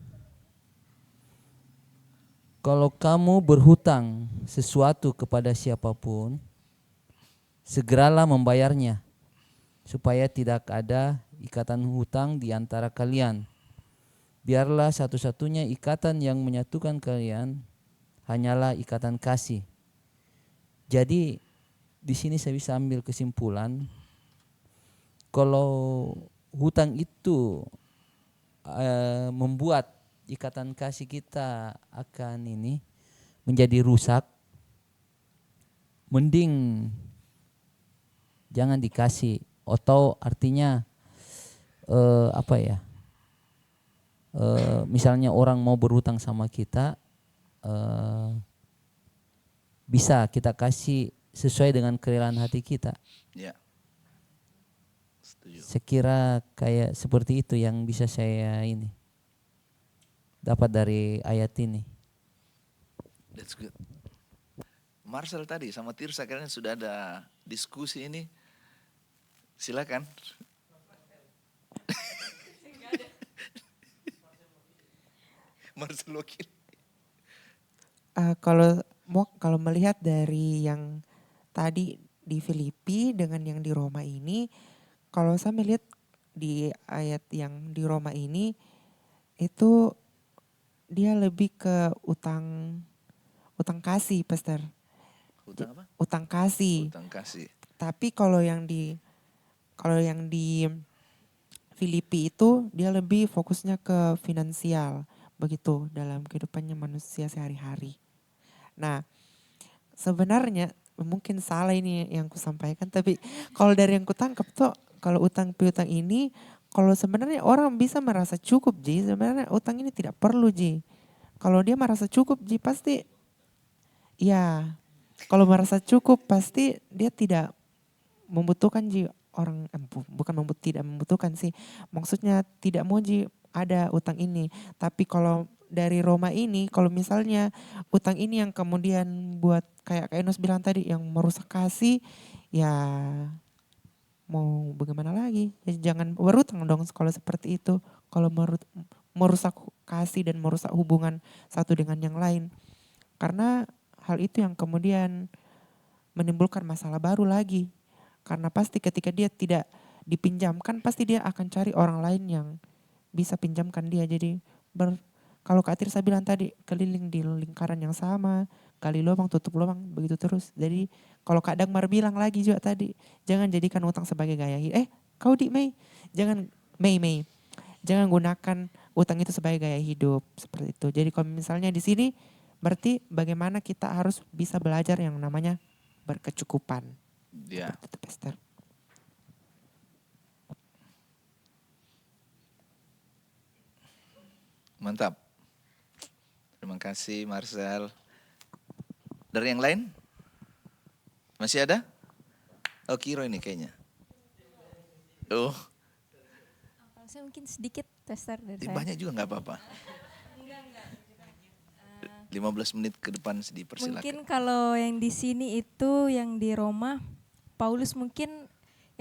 kalau kamu berhutang sesuatu kepada siapapun, segeralah membayarnya, supaya tidak ada ikatan hutang di antara kalian. Biarlah satu-satunya ikatan yang menyatukan kalian hanyalah ikatan kasih. Jadi di sini saya bisa ambil kesimpulan, kalau hutang itu membuat ikatan kasih kita akan ini menjadi rusak, mending jangan dikasih. Atau artinya misalnya orang mau berhutang sama kita, bisa kita kasih sesuai dengan kerelaan hati kita. Ya. Setuju. Saya kira kayak seperti itu yang bisa saya ini dapat dari ayat ini. That's good. Marcel tadi sama Tirsa kayaknya sudah ada diskusi ini. Silakan. Marcel wakil. Kalau melihat dari yang tadi di Filipi dengan yang di Roma ini, kalau saya melihat di ayat yang di Roma ini itu dia lebih ke utang kasih, Pastor. Utang apa? Utang kasih. Utang kasih. Tapi kalau yang di Filipi itu dia lebih fokusnya ke finansial, begitu dalam kehidupannya manusia sehari-hari. Nah, sebenarnya mungkin salah ini yang kusampaikan, tapi kalau dari yang kutangkap tuh, kalau utang piutang ini, kalau sebenarnya orang bisa merasa cukup, Ji, sebenarnya utang ini tidak perlu, Ji. Kalau dia merasa cukup, Ji, pasti, ya, kalau merasa cukup pasti dia tidak membutuhkan, Ji, orang, tidak membutuhkan sih. Maksudnya tidak mau, Ji, ada utang ini. Tapi kalau dari Roma ini, kalau misalnya utang ini yang kemudian buat kayak Enos bilang tadi, yang merusak kasih, ya mau bagaimana lagi? Ya, jangan berutang dong kalau seperti itu. Kalau merusak kasih dan merusak hubungan satu dengan yang lain. Karena hal itu yang kemudian menimbulkan masalah baru lagi. Karena pasti ketika dia tidak dipinjamkan, pasti dia akan cari orang lain yang bisa pinjamkan dia. Jadi kalau Kak Tirsa bilang tadi, keliling di lingkaran yang sama, gali lubang, tutup lubang, begitu terus. Jadi kalau Kak Dagmar bilang lagi juga tadi, jangan jadikan utang sebagai gaya hidup. Kau di Mei, jangan Mei. Jangan gunakan utang itu sebagai gaya hidup, seperti itu. Jadi kalau misalnya di sini, berarti bagaimana kita harus bisa belajar yang namanya berkecukupan. Ya. Seperti itu, Pastor. Mantap. Terima kasih Marcel. Dari yang lain? Masih ada? Oh, Kiro ini kayaknya. Oh. Saya mungkin sedikit, Pastor, dari saya. Banyak juga nggak apa-apa. 15 menit ke depan dipersilakan. Mungkin kalau yang di sini itu, yang di Roma, Paulus mungkin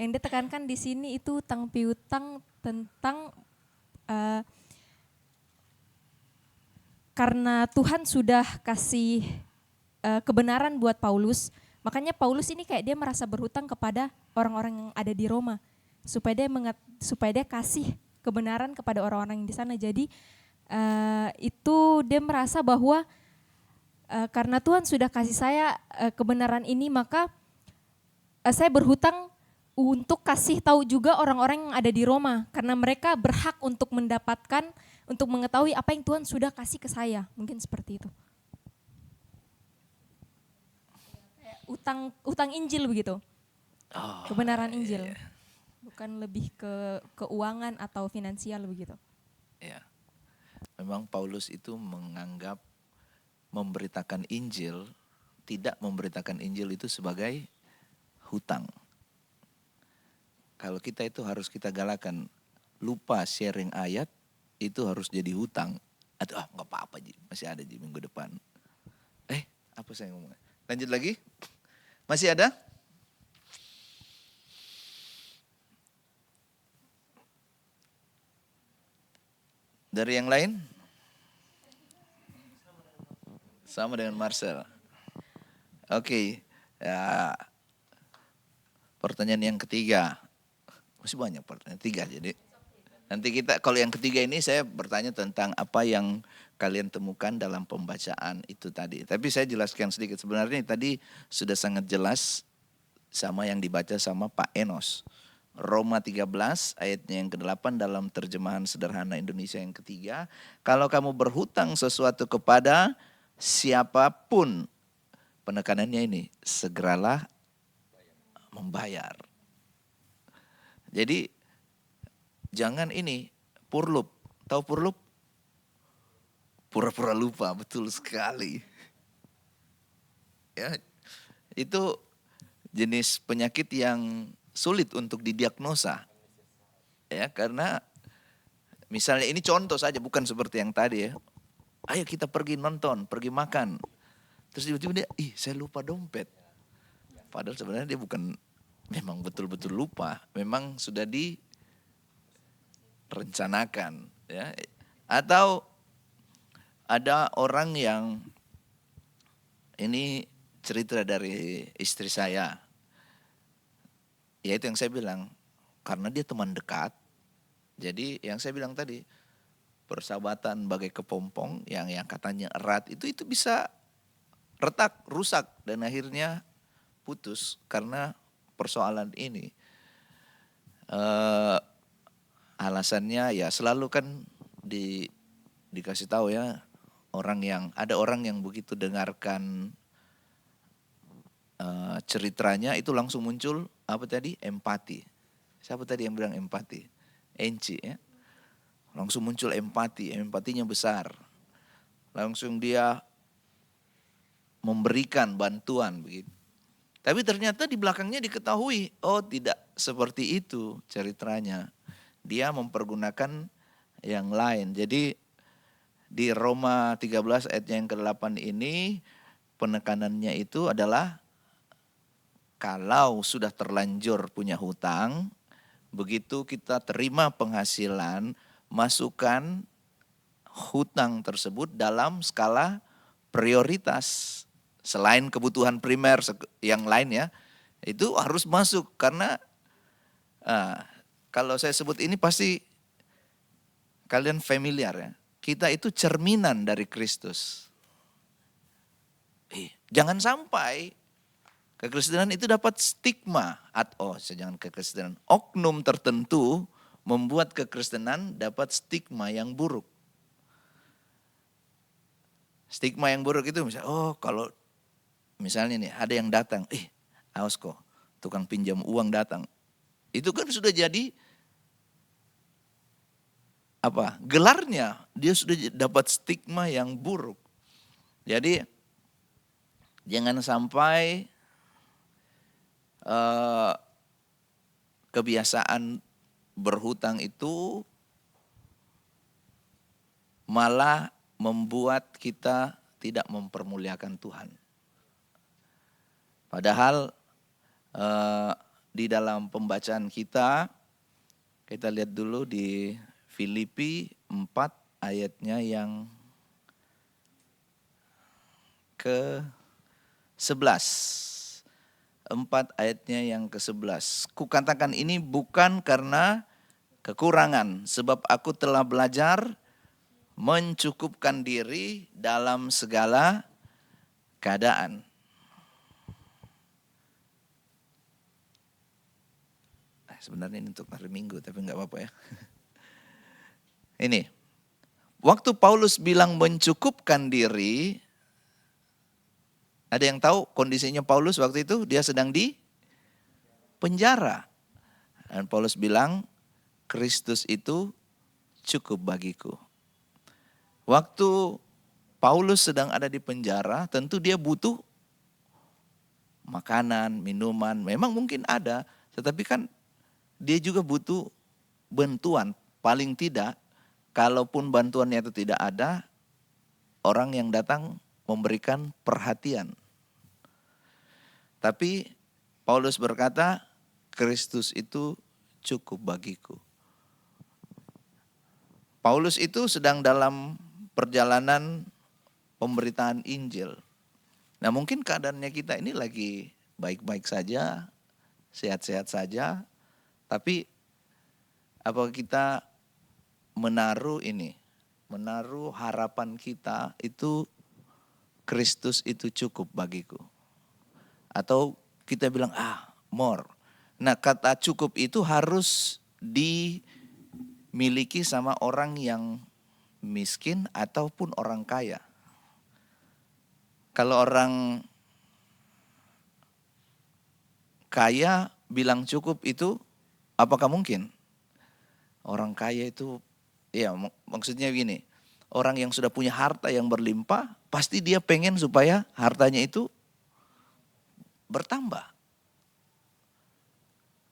yang dia tekankan di sini itu utang piutang tentang karena Tuhan sudah kasih kebenaran buat Paulus, makanya Paulus ini kayak dia merasa berhutang kepada orang-orang yang ada di Roma supaya dia kasih kebenaran kepada orang-orang yang di sana. Jadi itu dia merasa bahwa karena Tuhan sudah kasih saya kebenaran ini, maka saya berhutang untuk kasih tahu juga orang-orang yang ada di Roma, karena mereka berhak untuk mendapatkan, untuk mengetahui apa yang Tuhan sudah kasih ke saya. Mungkin seperti itu. Utang Injil begitu. Kebenaran Injil. Bukan lebih ke keuangan atau finansial begitu. Ya. Memang Paulus itu menganggap memberitakan Injil, tidak memberitakan Injil itu sebagai hutang. Kalau kita itu harus kita galakan, lupa sharing ayat, itu harus jadi hutang. Atau nggak apa-apa Ji, masih ada Ji minggu depan. Apa saya ngomong? Lanjut lagi, masih ada? Dari yang lain? Sama dengan Marcel. Oke. Ya. Pertanyaan yang ketiga. Masih banyak pertanyaan, 3 jadi. Nanti kita, kalau yang ketiga ini saya bertanya tentang apa yang kalian temukan dalam pembacaan itu tadi. Tapi saya jelaskan sedikit. Sebenarnya tadi sudah sangat jelas sama yang dibaca sama Pak Enos. Roma 13 ayatnya yang ke-8 dalam terjemahan sederhana Indonesia yang ketiga. Kalau kamu berhutang sesuatu kepada siapapun, penekanannya ini, segeralah membayar. Jadi jangan ini purlup. Tahu purlup? Pura-pura lupa, betul sekali. Ya, itu jenis penyakit yang sulit untuk didiagnosa. Ya, karena misalnya ini contoh saja, bukan seperti yang tadi ya. Ayo kita pergi nonton, pergi makan. Terus tiba-tiba dia, saya lupa dompet. Padahal sebenarnya dia bukan memang betul-betul lupa, memang sudah direncanakan. Ya. Atau ada orang yang, ini cerita dari istri saya, yaitu yang saya bilang, karena dia teman dekat, jadi yang saya bilang tadi, persahabatan bagai kepompong yang katanya erat, itu bisa retak, rusak, dan akhirnya putus karena persoalan ini. Alasannya ya selalu kan dikasih tahu ya, ada orang yang begitu dengarkan ceritanya itu langsung muncul apa tadi? Empati. Siapa tadi yang bilang empati? Enci ya. Langsung muncul empatinya besar. Langsung dia memberikan bantuan begitu. Tapi ternyata di belakangnya diketahui, tidak seperti itu ceritanya. Dia mempergunakan yang lain. Jadi di Roma 13 ayat yang ke-8 ini penekanannya itu adalah kalau sudah terlanjur punya hutang, begitu kita terima penghasilan, masukkan hutang tersebut dalam skala prioritas. Selain kebutuhan primer yang lain ya, itu harus masuk. Karena kalau saya sebut ini pasti kalian familiar ya. Kita itu cerminan dari Kristus. Jangan sampai kekristenan itu dapat stigma. Jangan kekristenan. Oknum tertentu membuat kekristenan dapat stigma yang buruk. Stigma yang buruk itu misalnya, kalau misalnya nih ada yang datang, awas kok tukang pinjam uang datang. Itu kan sudah jadi gelarnya, dia sudah dapat stigma yang buruk. Jadi jangan sampai kebiasaan berhutang itu malah membuat kita tidak mempermuliakan Tuhan. Padahal di dalam pembacaan kita lihat dulu di Filipi 4 ayatnya yang ke-11. 4 ayatnya yang ke-11. Kukatakan ini bukan karena kekurangan, sebab aku telah belajar mencukupkan diri dalam segala keadaan. Sebenarnya ini untuk hari Minggu, tapi enggak apa-apa ya. Ini, waktu Paulus bilang mencukupkan diri, ada yang tahu kondisinya Paulus waktu itu? Dia sedang di penjara. Dan Paulus bilang, Kristus itu cukup bagiku. Waktu Paulus sedang ada di penjara, tentu dia butuh makanan, minuman, memang mungkin ada, tetapi kan dia juga butuh bantuan. Paling tidak, kalaupun bantuannya itu tidak ada, orang yang datang memberikan perhatian. Tapi Paulus berkata, Kristus itu cukup bagiku. Paulus itu sedang dalam perjalanan pemberitaan Injil. Nah, mungkin keadaannya kita ini lagi baik-baik saja, sehat-sehat saja, tapi apakah kita menaruh harapan kita itu Kristus itu cukup bagiku? Atau kita bilang, more. Nah, kata cukup itu harus dimiliki sama orang yang miskin ataupun orang kaya. Kalau orang kaya bilang cukup itu, apakah mungkin? Orang kaya itu, ya maksudnya gini, orang yang sudah punya harta yang berlimpah, pasti dia pengen supaya hartanya itu bertambah.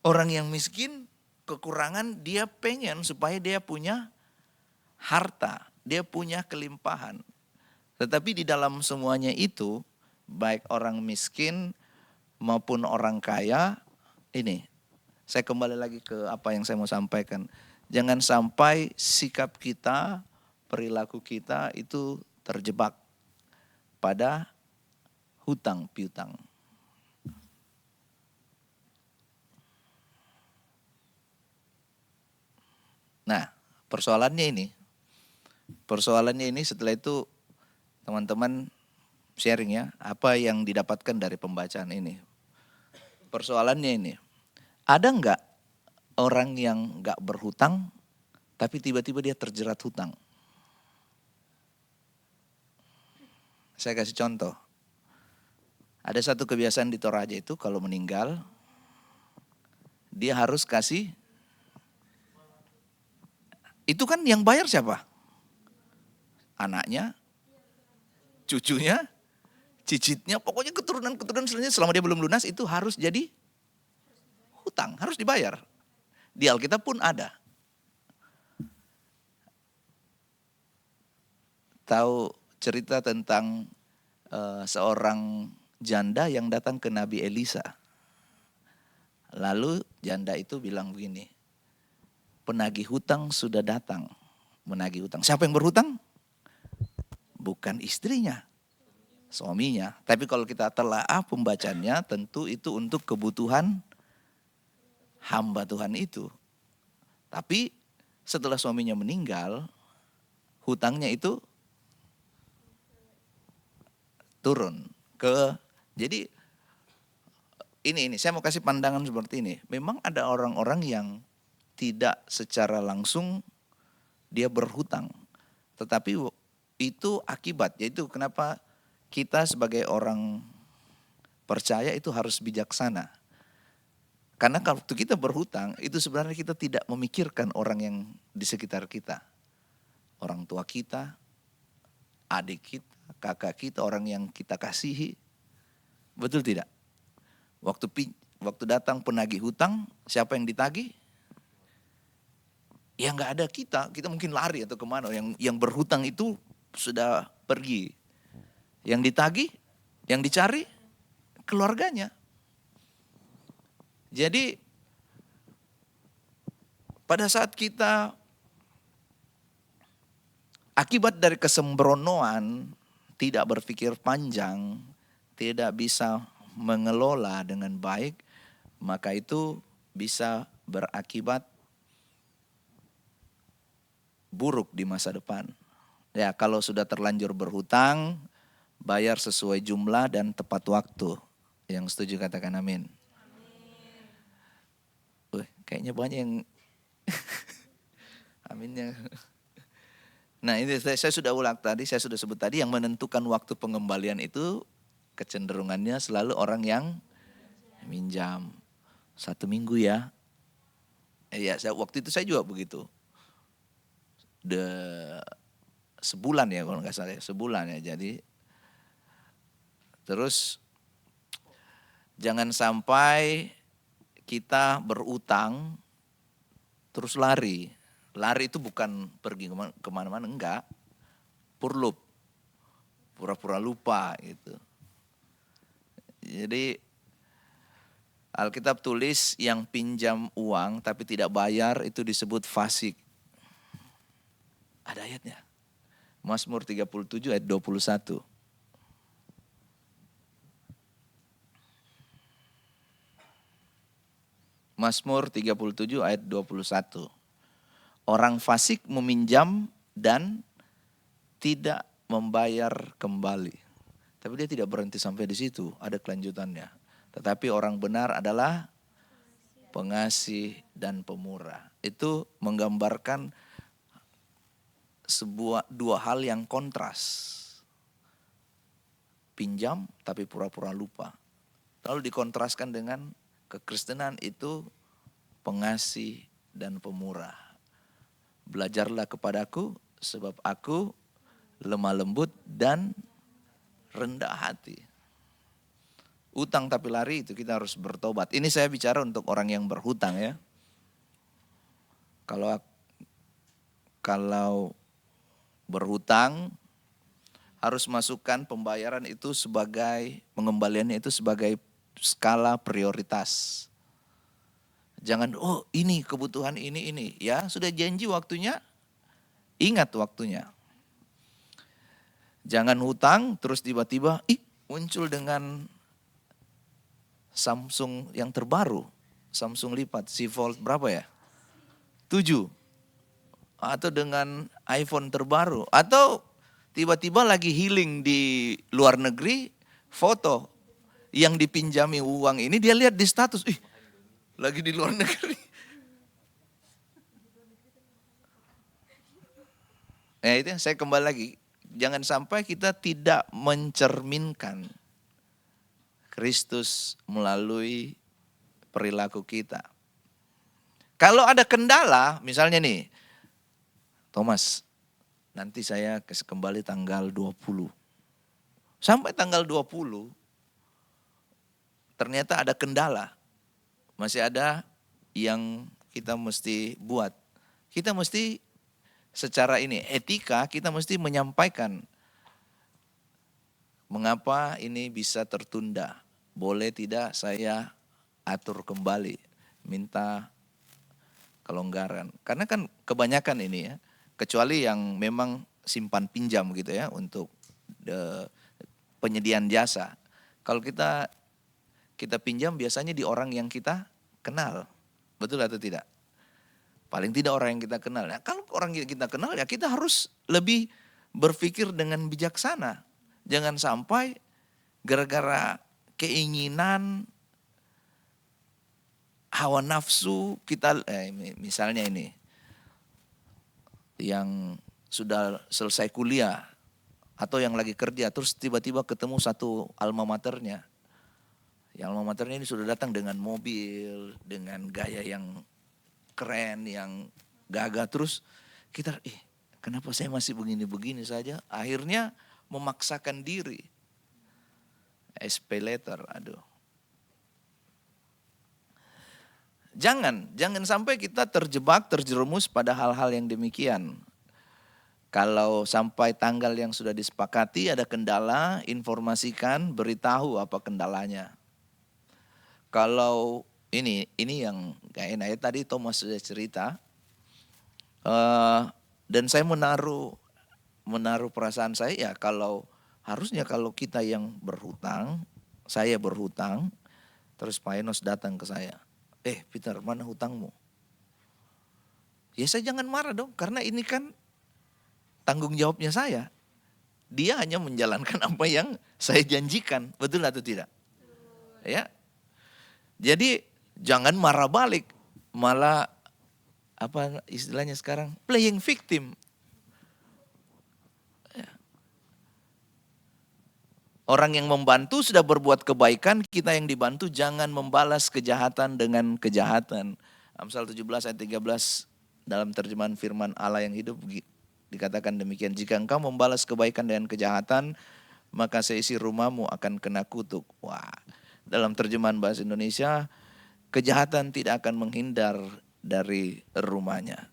Orang yang miskin, kekurangan, dia pengen supaya dia punya harta, dia punya kelimpahan. Tetapi di dalam semuanya itu, baik orang miskin maupun orang kaya, ini, saya kembali lagi ke apa yang saya mau sampaikan. Jangan sampai sikap kita, perilaku kita itu terjebak pada hutang piutang. Nah, persoalannya ini setelah itu teman-teman sharing ya, apa yang didapatkan dari pembacaan ini. Persoalannya ini, ada enggak orang yang enggak berhutang, tapi tiba-tiba dia terjerat hutang? Saya kasih contoh. Ada satu kebiasaan di Toraja itu kalau meninggal, dia harus kasih, itu kan yang bayar siapa? Anaknya, cucunya, cicitnya, pokoknya keturunan-keturunan selanjutnya selama dia belum lunas itu harus jadi hutang, harus dibayar. Di Alkitab pun ada. Tahu cerita tentang seorang janda yang datang ke Nabi Elisa. Lalu janda itu bilang begini, penagih hutang sudah datang menagih hutang. Siapa yang berhutang? Bukan istrinya, suaminya. Tapi kalau kita telaah pembacanya, tentu itu untuk kebutuhan hamba Tuhan itu. Tapi setelah suaminya meninggal, hutangnya itu turun ke, jadi ini saya mau kasih pandangan seperti ini. Memang ada orang-orang yang tidak secara langsung dia berhutang, tetapi itu akibat, yaitu kenapa kita sebagai orang percaya itu harus bijaksana. Karena kalau kita berhutang, itu sebenarnya kita tidak memikirkan orang yang di sekitar kita. Orang tua kita, adik kita, kakak kita, orang yang kita kasihi. Betul tidak? Waktu datang penagih hutang, siapa yang ditagih? Ya enggak ada kita mungkin lari atau kemana. Yang berhutang itu sudah pergi. Yang ditagih, yang dicari keluarganya. Jadi pada saat kita akibat dari kesembronoan, tidak berpikir panjang, tidak bisa mengelola dengan baik, maka itu bisa berakibat buruk di masa depan. Ya, kalau sudah terlanjur berhutang, bayar sesuai jumlah dan tepat waktu. Yang setuju katakan amin. Kayaknya banyak yang aminnya. Nah, ini saya sudah ulang tadi, saya sudah sebut tadi, yang menentukan waktu pengembalian itu kecenderungannya selalu orang yang minjam. 1 minggu ya. Waktu itu saya juga begitu. Sebulan ya kalau nggak salah, sebulan ya. Jadi terus jangan sampai kita berutang terus lari. Lari itu bukan pergi kemana-mana, enggak. Purlup, pura-pura lupa gitu. Jadi Alkitab tulis yang pinjam uang tapi tidak bayar itu disebut fasik. Ada ayatnya. Mazmur 37 ayat 21. Mazmur 37 ayat 21. Orang fasik meminjam dan tidak membayar kembali. Tapi dia tidak berhenti sampai di situ, ada kelanjutannya. Tetapi orang benar adalah pengasih dan pemurah. Itu menggambarkan dua hal yang kontras. Pinjam tapi pura-pura lupa. Lalu dikontraskan dengan kekristenan itu pengasih dan pemurah. Belajarlah kepadaku sebab aku lemah lembut dan rendah hati. Utang tapi lari itu kita harus bertobat. Ini saya bicara untuk orang yang berhutang ya. Kalau berhutang harus masukkan pembayaran itu sebagai, pengembaliannya itu sebagai skala prioritas. Jangan, ini kebutuhan ini. Ya sudah janji waktunya, ingat waktunya. Jangan hutang terus tiba-tiba muncul dengan Samsung yang terbaru. Samsung lipat, C Fold berapa ya? 7. Atau dengan iPhone terbaru. Atau tiba-tiba lagi healing di luar negeri, foto yang dipinjami uang ini dia lihat di status, lagi di luar negeri. Itu saya kembali lagi. Jangan sampai kita tidak mencerminkan Kristus melalui perilaku kita. Kalau ada kendala, misalnya nih, Thomas, nanti saya kembali tanggal 20. Sampai tanggal 20, ternyata ada kendala. Masih ada yang kita mesti buat. Kita mesti secara etika kita mesti menyampaikan mengapa ini bisa tertunda. Boleh tidak saya atur kembali, minta kelonggaran. Karena kan kebanyakan ini ya, kecuali yang memang simpan pinjam gitu ya untuk penyediaan jasa. Kalau kita pinjam biasanya di orang yang kita kenal. Betul atau tidak? Paling tidak orang yang kita kenal. Nah, kalau orang yang kita kenal ya kita harus lebih berpikir dengan bijaksana. Jangan sampai gara-gara keinginan, hawa nafsu kita, misalnya ini, yang sudah selesai kuliah atau yang lagi kerja terus tiba-tiba ketemu satu alma maternya. Yang alma maternya ini sudah datang dengan mobil, dengan gaya yang keren, yang gagah. Terus kita, kenapa saya masih begini-begini saja? Akhirnya memaksakan diri. SP letter, aduh. Jangan sampai kita terjerumus pada hal-hal yang demikian. Kalau sampai tanggal yang sudah disepakati ada kendala, informasikan, beritahu apa kendalanya. Kalau ini yang gak enak ya, tadi Thomas sudah cerita, dan saya menaruh perasaan saya ya, kalau harusnya kalau kita yang berhutang, saya berhutang, terus Pak Enos datang ke saya, Peter, mana hutangmu? Ya saya jangan marah dong, karena ini kan tanggung jawabnya saya. Dia hanya menjalankan apa yang saya janjikan, betul atau tidak? Ya. Jadi jangan marah balik, malah apa istilahnya sekarang, playing victim. Ya. Orang yang membantu sudah berbuat kebaikan, kita yang dibantu jangan membalas kejahatan dengan kejahatan. Amsal 17 ayat 13 dalam terjemahan firman Allah yang hidup dikatakan demikian, jika engkau membalas kebaikan dengan kejahatan, maka seisi rumahmu akan kena kutuk. Wah, dalam terjemahan bahasa Indonesia, kejahatan tidak akan menghindar dari rumahnya.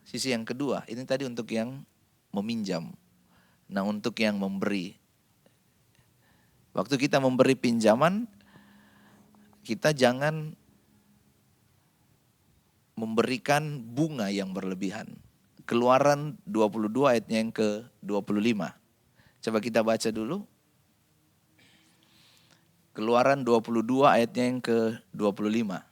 Sisi yang kedua, ini tadi untuk yang meminjam. Nah, untuk yang memberi. Waktu kita memberi pinjaman, kita jangan memberikan bunga yang berlebihan. Keluaran 22 ayatnya yang ke-25. Coba kita baca dulu. Keluaran 22 ayatnya yang ke-25.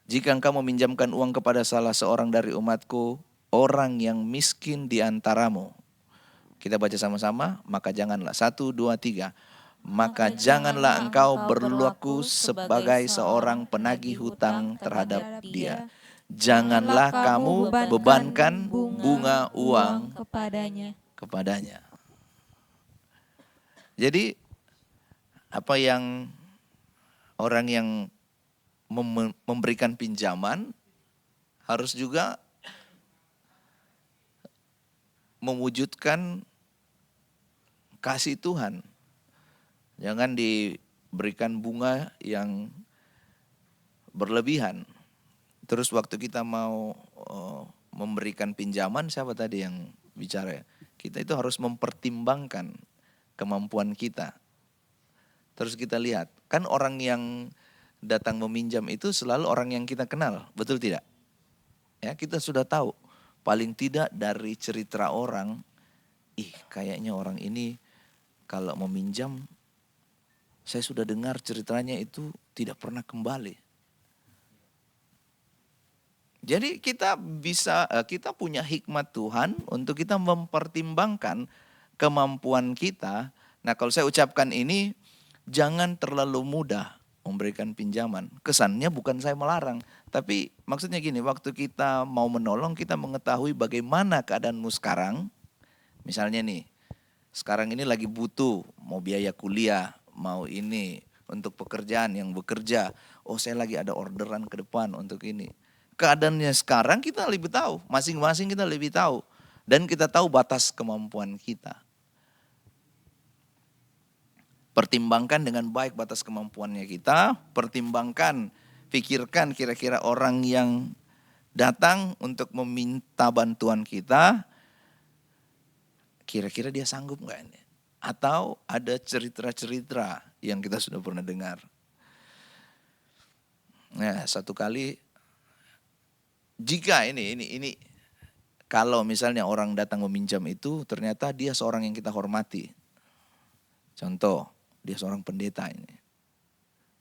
Jika engkau meminjamkan uang kepada salah seorang dari umatku, orang yang miskin di antaramu. Kita baca sama-sama, maka janganlah. 1, 2, 3. Maka janganlah engkau berlaku sebagai seorang penagih hutang terhadap dia. Janganlah kamu bebankan bunga uang kepadanya. Jadi apa yang orang yang memberikan pinjaman harus juga mewujudkan kasih Tuhan. Jangan diberikan bunga yang berlebihan. Terus waktu kita mau memberikan pinjaman, siapa tadi yang bicara? Kita itu harus mempertimbangkan kemampuan kita. Terus kita lihat, kan orang yang datang meminjam itu selalu orang yang kita kenal, betul tidak? Ya, kita sudah tahu. Paling tidak dari cerita orang, kayaknya orang ini kalau meminjam, saya sudah dengar ceritanya itu tidak pernah kembali. Jadi kita punya hikmat Tuhan untuk kita mempertimbangkan kemampuan kita. Nah, kalau saya ucapkan ini, jangan terlalu mudah memberikan pinjaman. Kesannya bukan saya melarang, tapi maksudnya gini, waktu kita mau menolong, kita mengetahui bagaimana keadaanmu sekarang. Misalnya nih, sekarang ini lagi butuh, mau biaya kuliah, mau ini untuk pekerjaan yang bekerja. Oh, saya lagi ada orderan ke depan untuk ini. Keadaannya sekarang kita lebih tahu, masing-masing kita lebih tahu. Dan kita tahu batas kemampuan kita. Pertimbangkan dengan baik batas kemampuannya kita, pertimbangkan, pikirkan kira-kira orang yang datang untuk meminta bantuan kita, kira-kira dia sanggup nggak ini? Atau ada cerita-cerita yang kita sudah pernah dengar. Nah, satu kali, jika ini kalau misalnya orang datang meminjam itu, ternyata dia seorang yang kita hormati. Contoh, dia seorang pendeta ini.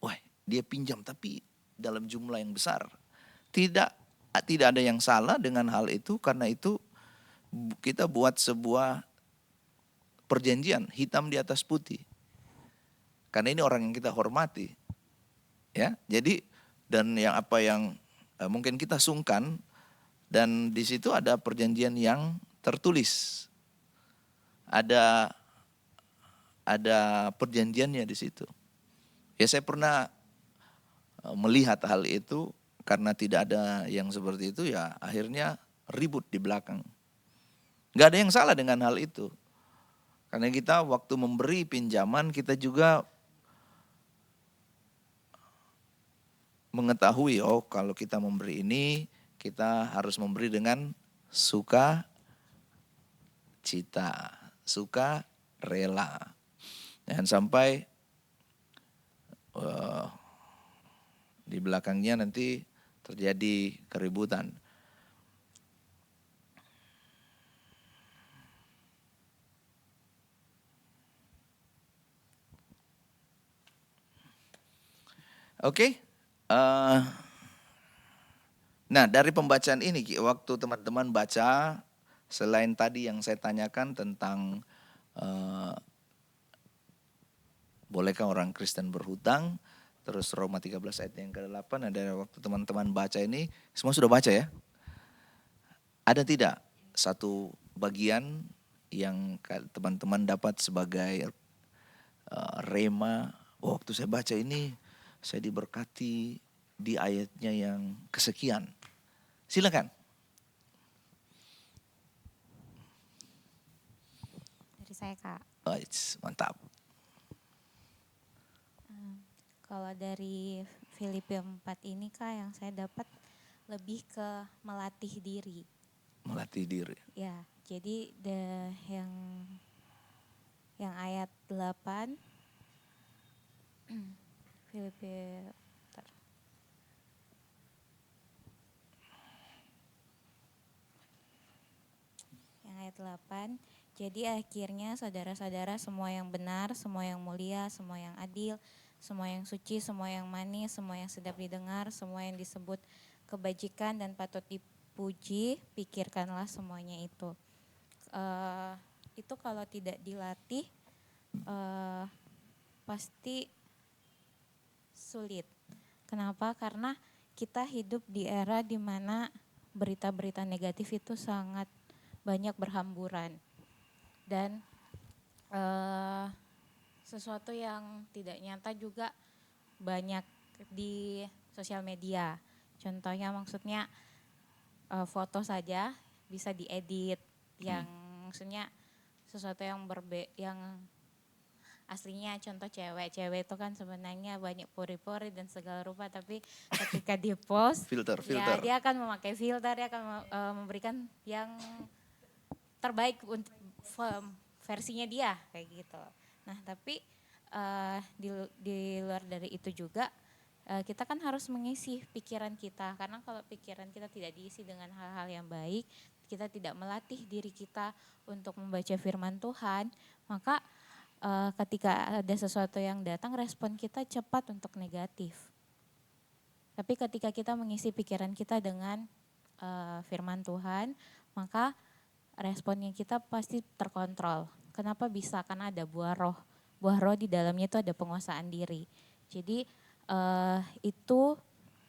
Wah, dia pinjam tapi dalam jumlah yang besar. Tidak ada yang salah dengan hal itu, karena itu kita buat sebuah perjanjian hitam di atas putih. Karena ini orang yang kita hormati. Ya, jadi dan yang apa yang mungkin kita sungkan, dan di situ ada perjanjian yang tertulis. Ada perjanjiannya di situ. Ya, saya pernah melihat hal itu, karena tidak ada yang seperti itu, ya akhirnya ribut di belakang. Gak ada yang salah dengan hal itu. Karena kita waktu memberi pinjaman kita juga mengetahui, oh kalau kita memberi ini kita harus memberi dengan suka cita, suka rela. Jangan sampai di belakangnya nanti terjadi keributan. Oke. Nah dari pembacaan ini, waktu teman-teman baca, selain tadi yang saya tanyakan tentang bolehkah orang Kristen berhutang, terus Roma 13 ayat yang ke-8, ada waktu teman-teman baca ini, semua sudah baca ya? Ada tidak satu bagian yang teman-teman dapat sebagai rema, waktu saya baca ini saya diberkati di ayatnya yang kesekian. Silakan. Dari saya Kak. Mantap. Kalau dari Filipi 4 ini Kak yang saya dapat lebih ke melatih diri. Melatih diri. Ya, jadi yang ayat 8 Filipi yang ayat 8, jadi akhirnya saudara-saudara semua yang benar, semua yang mulia, semua yang adil, semua yang suci, semua yang manis, semua yang sedap didengar, semua yang disebut kebajikan dan patut dipuji, pikirkanlah semuanya itu. Itu kalau tidak dilatih pasti sulit. Kenapa? Karena kita hidup di era di mana berita-berita negatif itu sangat banyak berhamburan. Dan sesuatu yang tidak nyata juga banyak di sosial media. Contohnya maksudnya foto saja bisa diedit, yang maksudnya sesuatu yang yang aslinya contoh cewek itu kan sebenarnya banyak pori-pori dan segala rupa, tapi ketika di post filter. Ya dia akan memakai filter, dia akan memberikan yang terbaik untuk versinya dia kayak gitu. Nah tapi di luar dari itu juga kita kan harus mengisi pikiran kita, karena kalau pikiran kita tidak diisi dengan hal-hal yang baik, kita tidak melatih diri kita untuk membaca firman Tuhan, maka ketika ada sesuatu yang datang, respon kita cepat untuk negatif. Tapi ketika kita mengisi pikiran kita dengan firman Tuhan, maka responnya kita pasti terkontrol. Kenapa bisa? Karena ada buah roh. Buah roh di dalamnya itu ada penguasaan diri. Jadi itu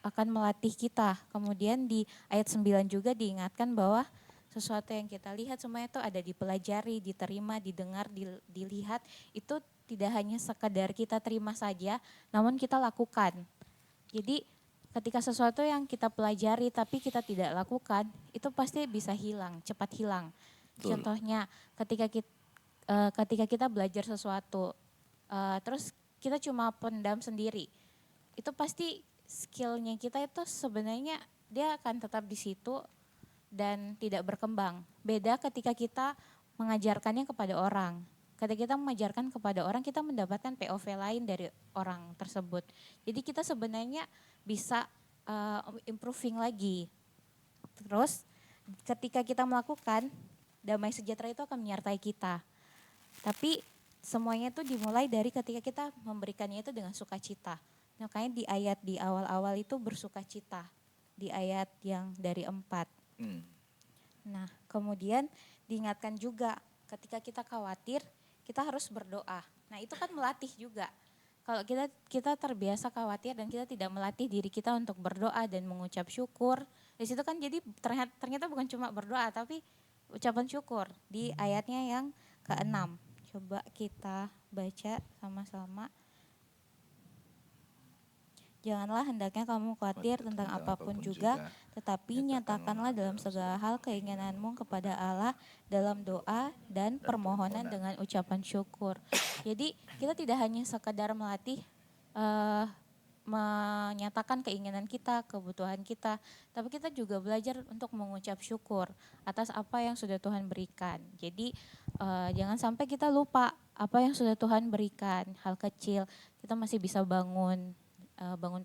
akan melatih kita. Kemudian di ayat 9 juga diingatkan bahwa sesuatu yang kita lihat semuanya itu ada dipelajari, diterima, didengar, dilihat. Itu tidak hanya sekedar kita terima saja, namun kita lakukan. Jadi ketika sesuatu yang kita pelajari tapi kita tidak lakukan, itu pasti bisa hilang, cepat hilang. Betul. Contohnya ketika kita belajar sesuatu, terus kita cuma pendam sendiri, itu pasti skillnya kita itu sebenarnya dia akan tetap di situ dan tidak berkembang. Beda ketika kita mengajarkannya kepada orang. Ketika kita mengajarkan kepada orang, kita mendapatkan POV lain dari orang tersebut. Jadi kita sebenarnya bisa improving lagi. Terus ketika kita melakukan, damai sejahtera itu akan menyertai kita. Tapi semuanya itu dimulai dari ketika kita memberikannya itu dengan sukacita. Makanya di ayat di awal-awal itu bersukacita. Di ayat yang dari 4. Nah, kemudian diingatkan juga ketika kita khawatir, kita harus berdoa. Nah, itu kan melatih juga. Kalau kita terbiasa khawatir dan kita tidak melatih diri kita untuk berdoa dan mengucap syukur, di situ kan jadi ternyata bukan cuma berdoa tapi ucapan syukur di ayatnya yang ke-6. Coba kita baca sama-sama. Janganlah hendaknya kamu khawatir tentang apapun juga, tetapi nyatakanlah dalam segala hal keinginanmu kepada Allah dalam doa dan permohonan dengan ucapan syukur. Jadi kita tidak hanya sekadar melatih menyatakan keinginan kita, kebutuhan kita, tapi kita juga belajar untuk mengucap syukur atas apa yang sudah Tuhan berikan. Jadi jangan sampai kita lupa apa yang sudah Tuhan berikan, hal kecil. Kita masih bisa bangun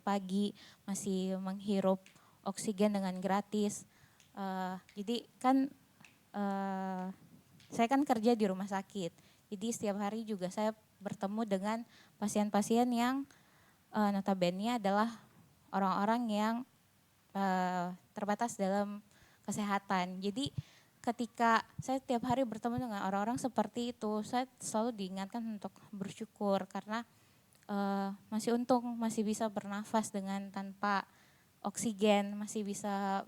pagi, masih menghirup oksigen dengan gratis. Jadi kan saya kan kerja di rumah sakit. Jadi setiap hari juga saya bertemu dengan pasien-pasien yang notabene adalah orang-orang yang terbatas dalam kesehatan. Jadi ketika saya setiap hari bertemu dengan orang-orang seperti itu, saya selalu diingatkan untuk bersyukur karena masih untung masih bisa bernafas dengan tanpa oksigen, masih bisa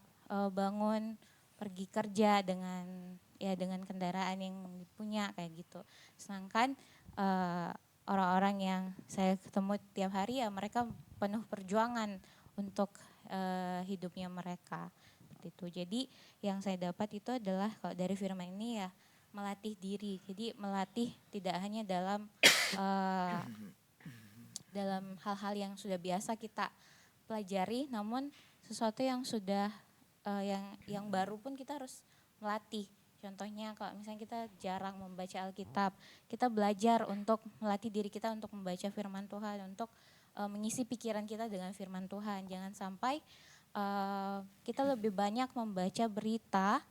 bangun pergi kerja dengan kendaraan yang dipunya kayak gitu. Sedangkan orang-orang yang saya ketemu tiap hari ya mereka penuh perjuangan untuk hidupnya mereka seperti itu. Jadi yang saya dapat itu adalah kalau dari firman ini ya melatih diri. Jadi melatih tidak hanya dalam dalam hal-hal yang sudah biasa kita pelajari, namun sesuatu yang sudah yang baru pun kita harus melatih. Contohnya kalau misalnya kita jarang membaca Alkitab, kita belajar untuk melatih diri kita untuk membaca firman Tuhan, untuk mengisi pikiran kita dengan firman Tuhan. Jangan sampai kita lebih banyak membaca berita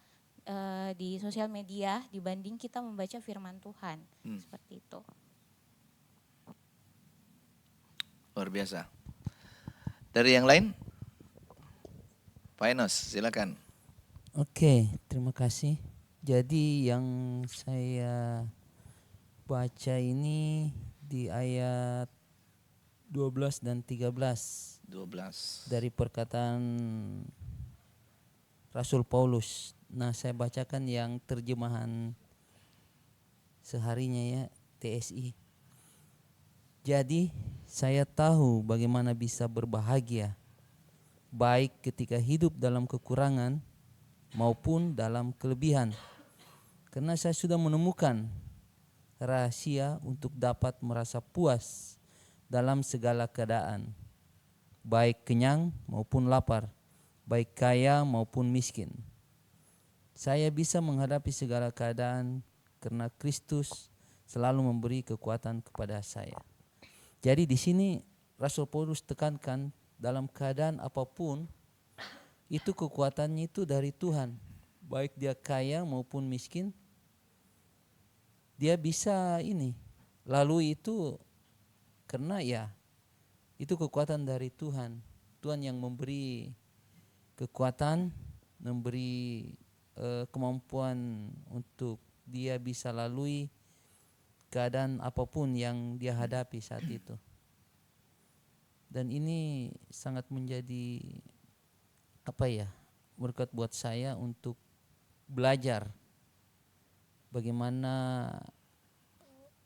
di sosial media dibanding kita membaca firman Tuhan. Seperti itu. Luar biasa. Dari yang lain? Pak Enos, silakan. Oke, terima kasih. Jadi yang saya baca ini di ayat 12 dan 13. 12. Dari perkataan Rasul Paulus. Nah, saya bacakan yang terjemahan seharinya ya, TSI. Jadi, saya tahu bagaimana bisa berbahagia, baik ketika hidup dalam kekurangan maupun dalam kelebihan. Karena saya sudah menemukan rahasia untuk dapat merasa puas dalam segala keadaan, baik kenyang maupun lapar, baik kaya maupun miskin. Saya bisa menghadapi segala keadaan karena Kristus selalu memberi kekuatan kepada saya. Jadi di sini Rasul Paulus tekankan dalam keadaan apapun itu kekuatannya itu dari Tuhan. Baik dia kaya maupun miskin, dia bisa lalui itu karena ya itu kekuatan dari Tuhan. Tuhan yang memberi kekuatan, memberi kemampuan untuk dia bisa lalui keadaan apapun yang dia hadapi saat itu. Dan ini sangat menjadi berkat buat saya untuk belajar bagaimana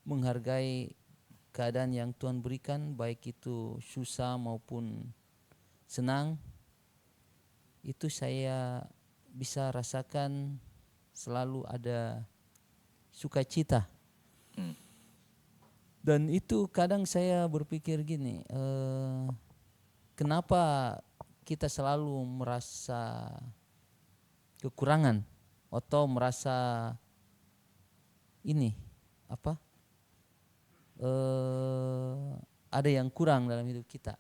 menghargai keadaan yang Tuhan berikan, baik itu susah maupun senang. Itu saya bisa rasakan selalu ada sukacita. Dan itu kadang saya berpikir gini, kenapa kita selalu merasa kekurangan atau merasa ada yang kurang dalam hidup kita?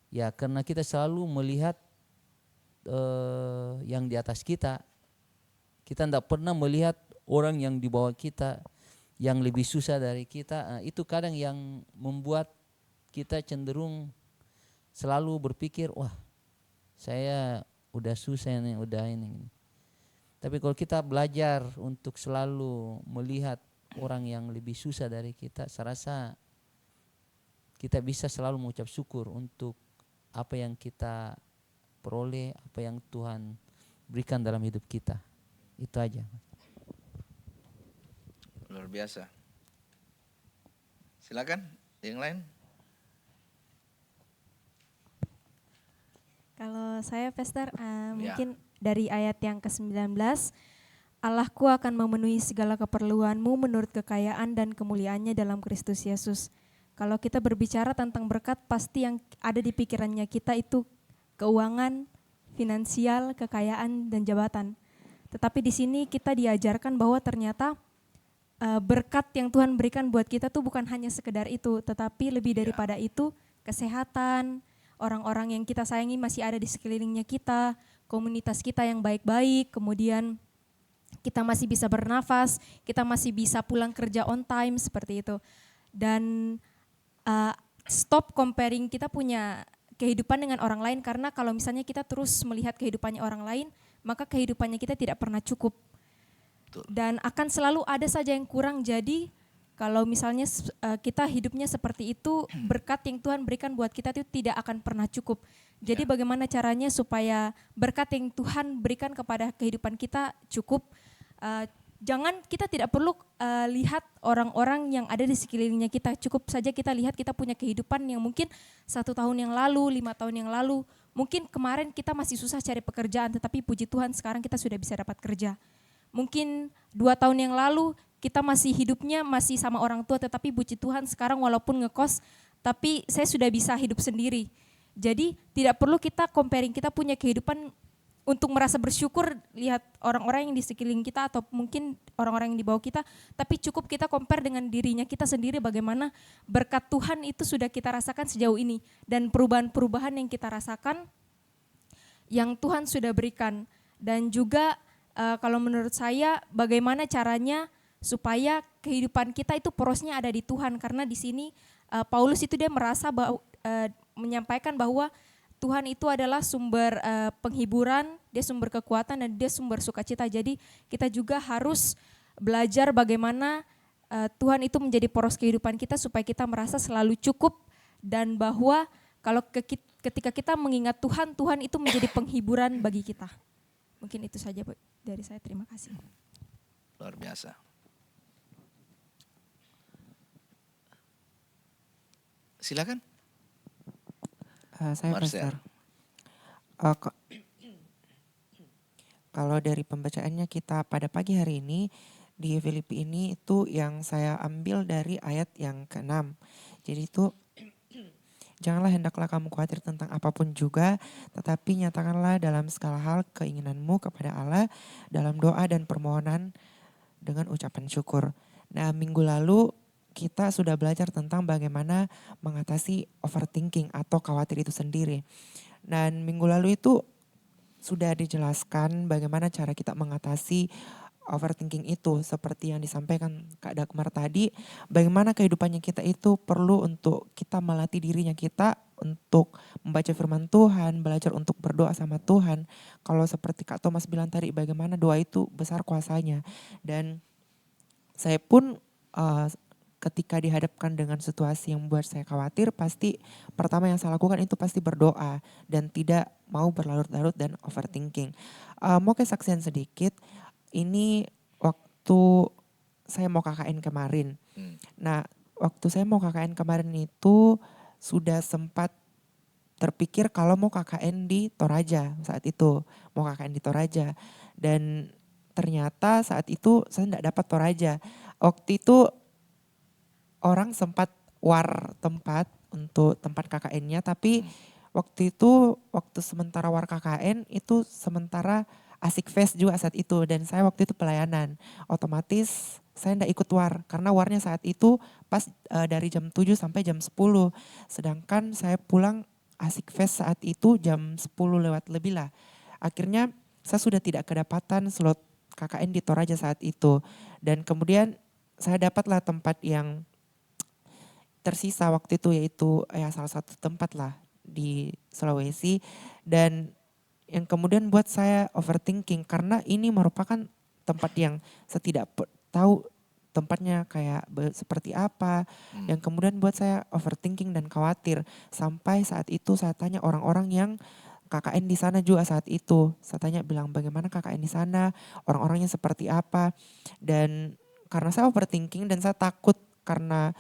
Ya karena kita selalu melihat yang di atas kita. Kita tidak pernah melihat orang yang di bawah kita, yang lebih susah dari kita. Itu kadang yang membuat kita cenderung selalu berpikir, wah saya udah susah nih, udah ini. Tapi kalau kita belajar untuk selalu melihat orang yang lebih susah dari kita, saya rasa kita bisa selalu mengucap syukur untuk apa yang kita peroleh, apa yang Tuhan berikan dalam hidup kita. Itu aja. Luar biasa. Silakan yang lain. Kalau saya Pastor, Ya. mungkin dari ayat yang ke-19, Allahku akan memenuhi segala keperluanmu menurut kekayaan dan kemuliaannya dalam Kristus Yesus. Kalau kita berbicara tentang berkat, pasti yang ada di pikirannya kita itu keuangan, finansial, kekayaan, dan jabatan. Tetapi di sini kita diajarkan bahwa ternyata berkat yang Tuhan berikan buat kita tuh bukan hanya sekedar itu, tetapi lebih daripada itu, kesehatan, orang-orang yang kita sayangi masih ada di sekelilingnya kita, komunitas kita yang baik-baik, kemudian kita masih bisa bernafas, kita masih bisa pulang kerja on time, seperti itu. Dan stop comparing kita punya kehidupan dengan orang lain, karena kalau misalnya kita terus melihat kehidupannya orang lain, maka kehidupannya kita tidak pernah cukup. Dan akan selalu ada saja yang kurang. Jadi kalau misalnya kita hidupnya seperti itu, berkat yang Tuhan berikan buat kita itu tidak akan pernah cukup. Jadi bagaimana caranya supaya berkat yang Tuhan berikan kepada kehidupan kita cukup? Jangan, kita tidak perlu lihat orang-orang yang ada di sekelilingnya kita. Cukup saja kita lihat kita punya kehidupan yang mungkin 1 tahun yang lalu, 5 tahun yang lalu. Mungkin kemarin kita masih susah cari pekerjaan, tetapi puji Tuhan sekarang kita sudah bisa dapat kerja. Mungkin 2 tahun yang lalu kita masih hidupnya masih sama orang tua, tetapi puji Tuhan sekarang walaupun ngekos, tapi saya sudah bisa hidup sendiri. Jadi tidak perlu kita comparing, kita punya kehidupan untuk merasa bersyukur lihat orang-orang yang di sekeliling kita atau mungkin orang-orang yang di bawah kita, tapi cukup kita compare dengan dirinya kita sendiri bagaimana berkat Tuhan itu sudah kita rasakan sejauh ini dan perubahan-perubahan yang kita rasakan yang Tuhan sudah berikan. Dan juga kalau menurut saya bagaimana caranya supaya kehidupan kita itu porosnya ada di Tuhan, karena di sini Paulus itu dia merasa bahwa menyampaikan bahwa Tuhan itu adalah sumber penghiburan, dia sumber kekuatan dan dia sumber sukacita. Jadi kita juga harus belajar bagaimana Tuhan itu menjadi poros kehidupan kita supaya kita merasa selalu cukup, dan bahwa kalau ketika kita mengingat Tuhan, Tuhan itu menjadi penghiburan bagi kita. Mungkin itu saja dari saya, terima kasih. Luar biasa. Silakan. Saya Marcel. Pastor. Kalau dari pembacaannya kita pada pagi hari ini di Filipi ini itu yang saya ambil dari ayat yang ke-6. Jadi itu janganlah hendaklah kamu khawatir tentang apapun juga, tetapi nyatakanlah dalam segala hal keinginanmu kepada Allah dalam doa dan permohonan dengan ucapan syukur. Nah, minggu lalu kita sudah belajar tentang bagaimana mengatasi overthinking atau khawatir itu sendiri. Dan minggu lalu itu sudah dijelaskan bagaimana cara kita mengatasi overthinking itu, seperti yang disampaikan Kak Dagmar tadi, bagaimana kehidupannya kita itu perlu untuk kita melatih dirinya kita untuk membaca firman Tuhan, belajar untuk berdoa sama Tuhan. Kalau seperti Kak Thomas bilang tadi, bagaimana doa itu besar kuasanya. Dan saya pun ketika dihadapkan dengan situasi yang membuat saya khawatir, pasti pertama yang saya lakukan itu pasti berdoa dan tidak mau berlarut-larut dan overthinking. Mau kesaksian sedikit, ini waktu saya mau KKN kemarin. Nah, waktu saya mau KKN kemarin itu sudah sempat terpikir kalau mau KKN di Toraja saat itu. Mau KKN di Toraja. Dan ternyata saat itu saya tidak dapat Toraja. Waktu itu orang sempat war tempat untuk tempat KKN-nya, tapi waktu itu waktu sementara war KKN itu sementara Asik Fest juga saat itu, dan saya waktu itu pelayanan. Otomatis saya tidak ikut war karena warnya saat itu pas dari jam 7 sampai jam 10. Sedangkan saya pulang Asik Fest saat itu jam 10 lewat lebih lah. Akhirnya saya sudah tidak kedapatan slot KKN di Toraja saat itu. Dan kemudian saya dapatlah tempat yang tersisa waktu itu, yaitu salah satu tempat lah di Sulawesi. Dan yang kemudian buat saya overthinking karena ini merupakan tempat yang saya tidak tahu tempatnya kayak seperti apa. Yang kemudian buat saya overthinking dan khawatir. Sampai saat itu saya tanya orang-orang yang KKN di sana juga saat itu. Saya tanya bilang bagaimana KKN di sana, orang-orangnya seperti apa. Dan karena saya overthinking dan saya takut karena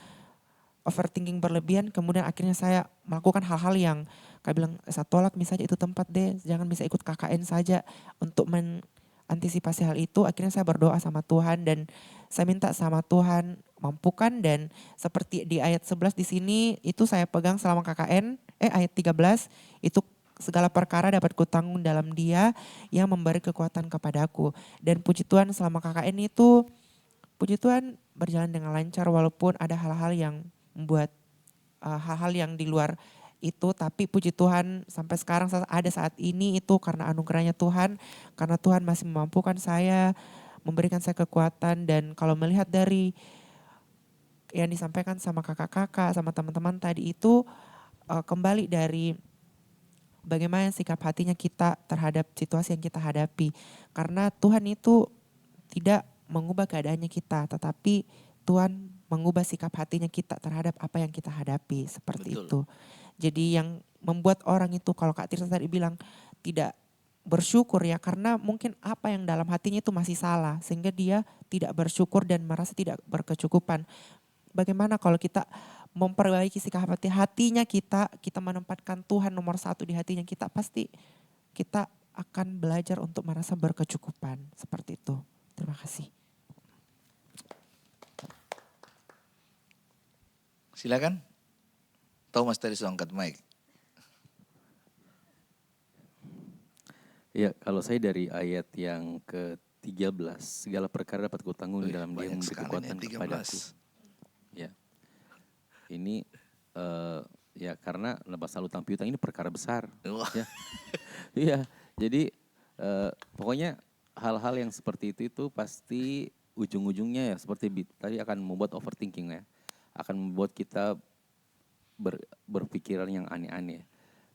overthinking berlebihan, kemudian akhirnya saya melakukan hal-hal yang Kak bilang, saya tolak misalnya itu tempat deh, jangan bisa ikut KKN saja. Untuk mengantisipasi hal itu akhirnya saya berdoa sama Tuhan dan saya minta sama Tuhan mampukan, dan seperti di ayat 11 di sini itu saya pegang selama KKN, ayat 13 itu segala perkara dapat kutanggung dalam Dia yang memberi kekuatan kepadaku. Dan puji Tuhan selama KKN itu, puji Tuhan berjalan dengan lancar walaupun ada hal-hal yang membuat hal-hal yang di luar itu, tapi puji Tuhan sampai sekarang ada saat ini itu karena anugerahnya Tuhan, karena Tuhan masih memampukan saya, memberikan saya kekuatan. Dan kalau melihat dari yang disampaikan sama kakak-kakak, sama teman-teman tadi itu kembali dari bagaimana sikap hatinya kita terhadap situasi yang kita hadapi. Karena Tuhan itu tidak mengubah keadaannya kita, tetapi Tuhan mengubah sikap hatinya kita terhadap apa yang kita hadapi, seperti Betul. itu. Jadi yang membuat orang itu, kalau Kak Tirsa tadi bilang tidak bersyukur ya, karena mungkin apa yang dalam hatinya itu masih salah, sehingga dia tidak bersyukur dan merasa tidak berkecukupan. Bagaimana kalau kita memperbaiki sikap hatinya kita menempatkan Tuhan nomor 1 di hatinya kita, pasti kita akan belajar untuk merasa berkecukupan, seperti itu. Terima kasih. Silakan. Thomas tadi sudah angkat mic. Ya, kalau saya dari ayat yang ke-13, segala perkara dapat kutanggung di dalam Dia yang memberi kekuatan kepadaku. Ya. Ini ya karena lepas hutang piutang ini perkara besar. Ya. Iya, jadi pokoknya hal-hal yang seperti itu pasti ujung-ujungnya ya seperti tadi akan membuat overthinking ya. Akan membuat kita berpikiran yang aneh-aneh.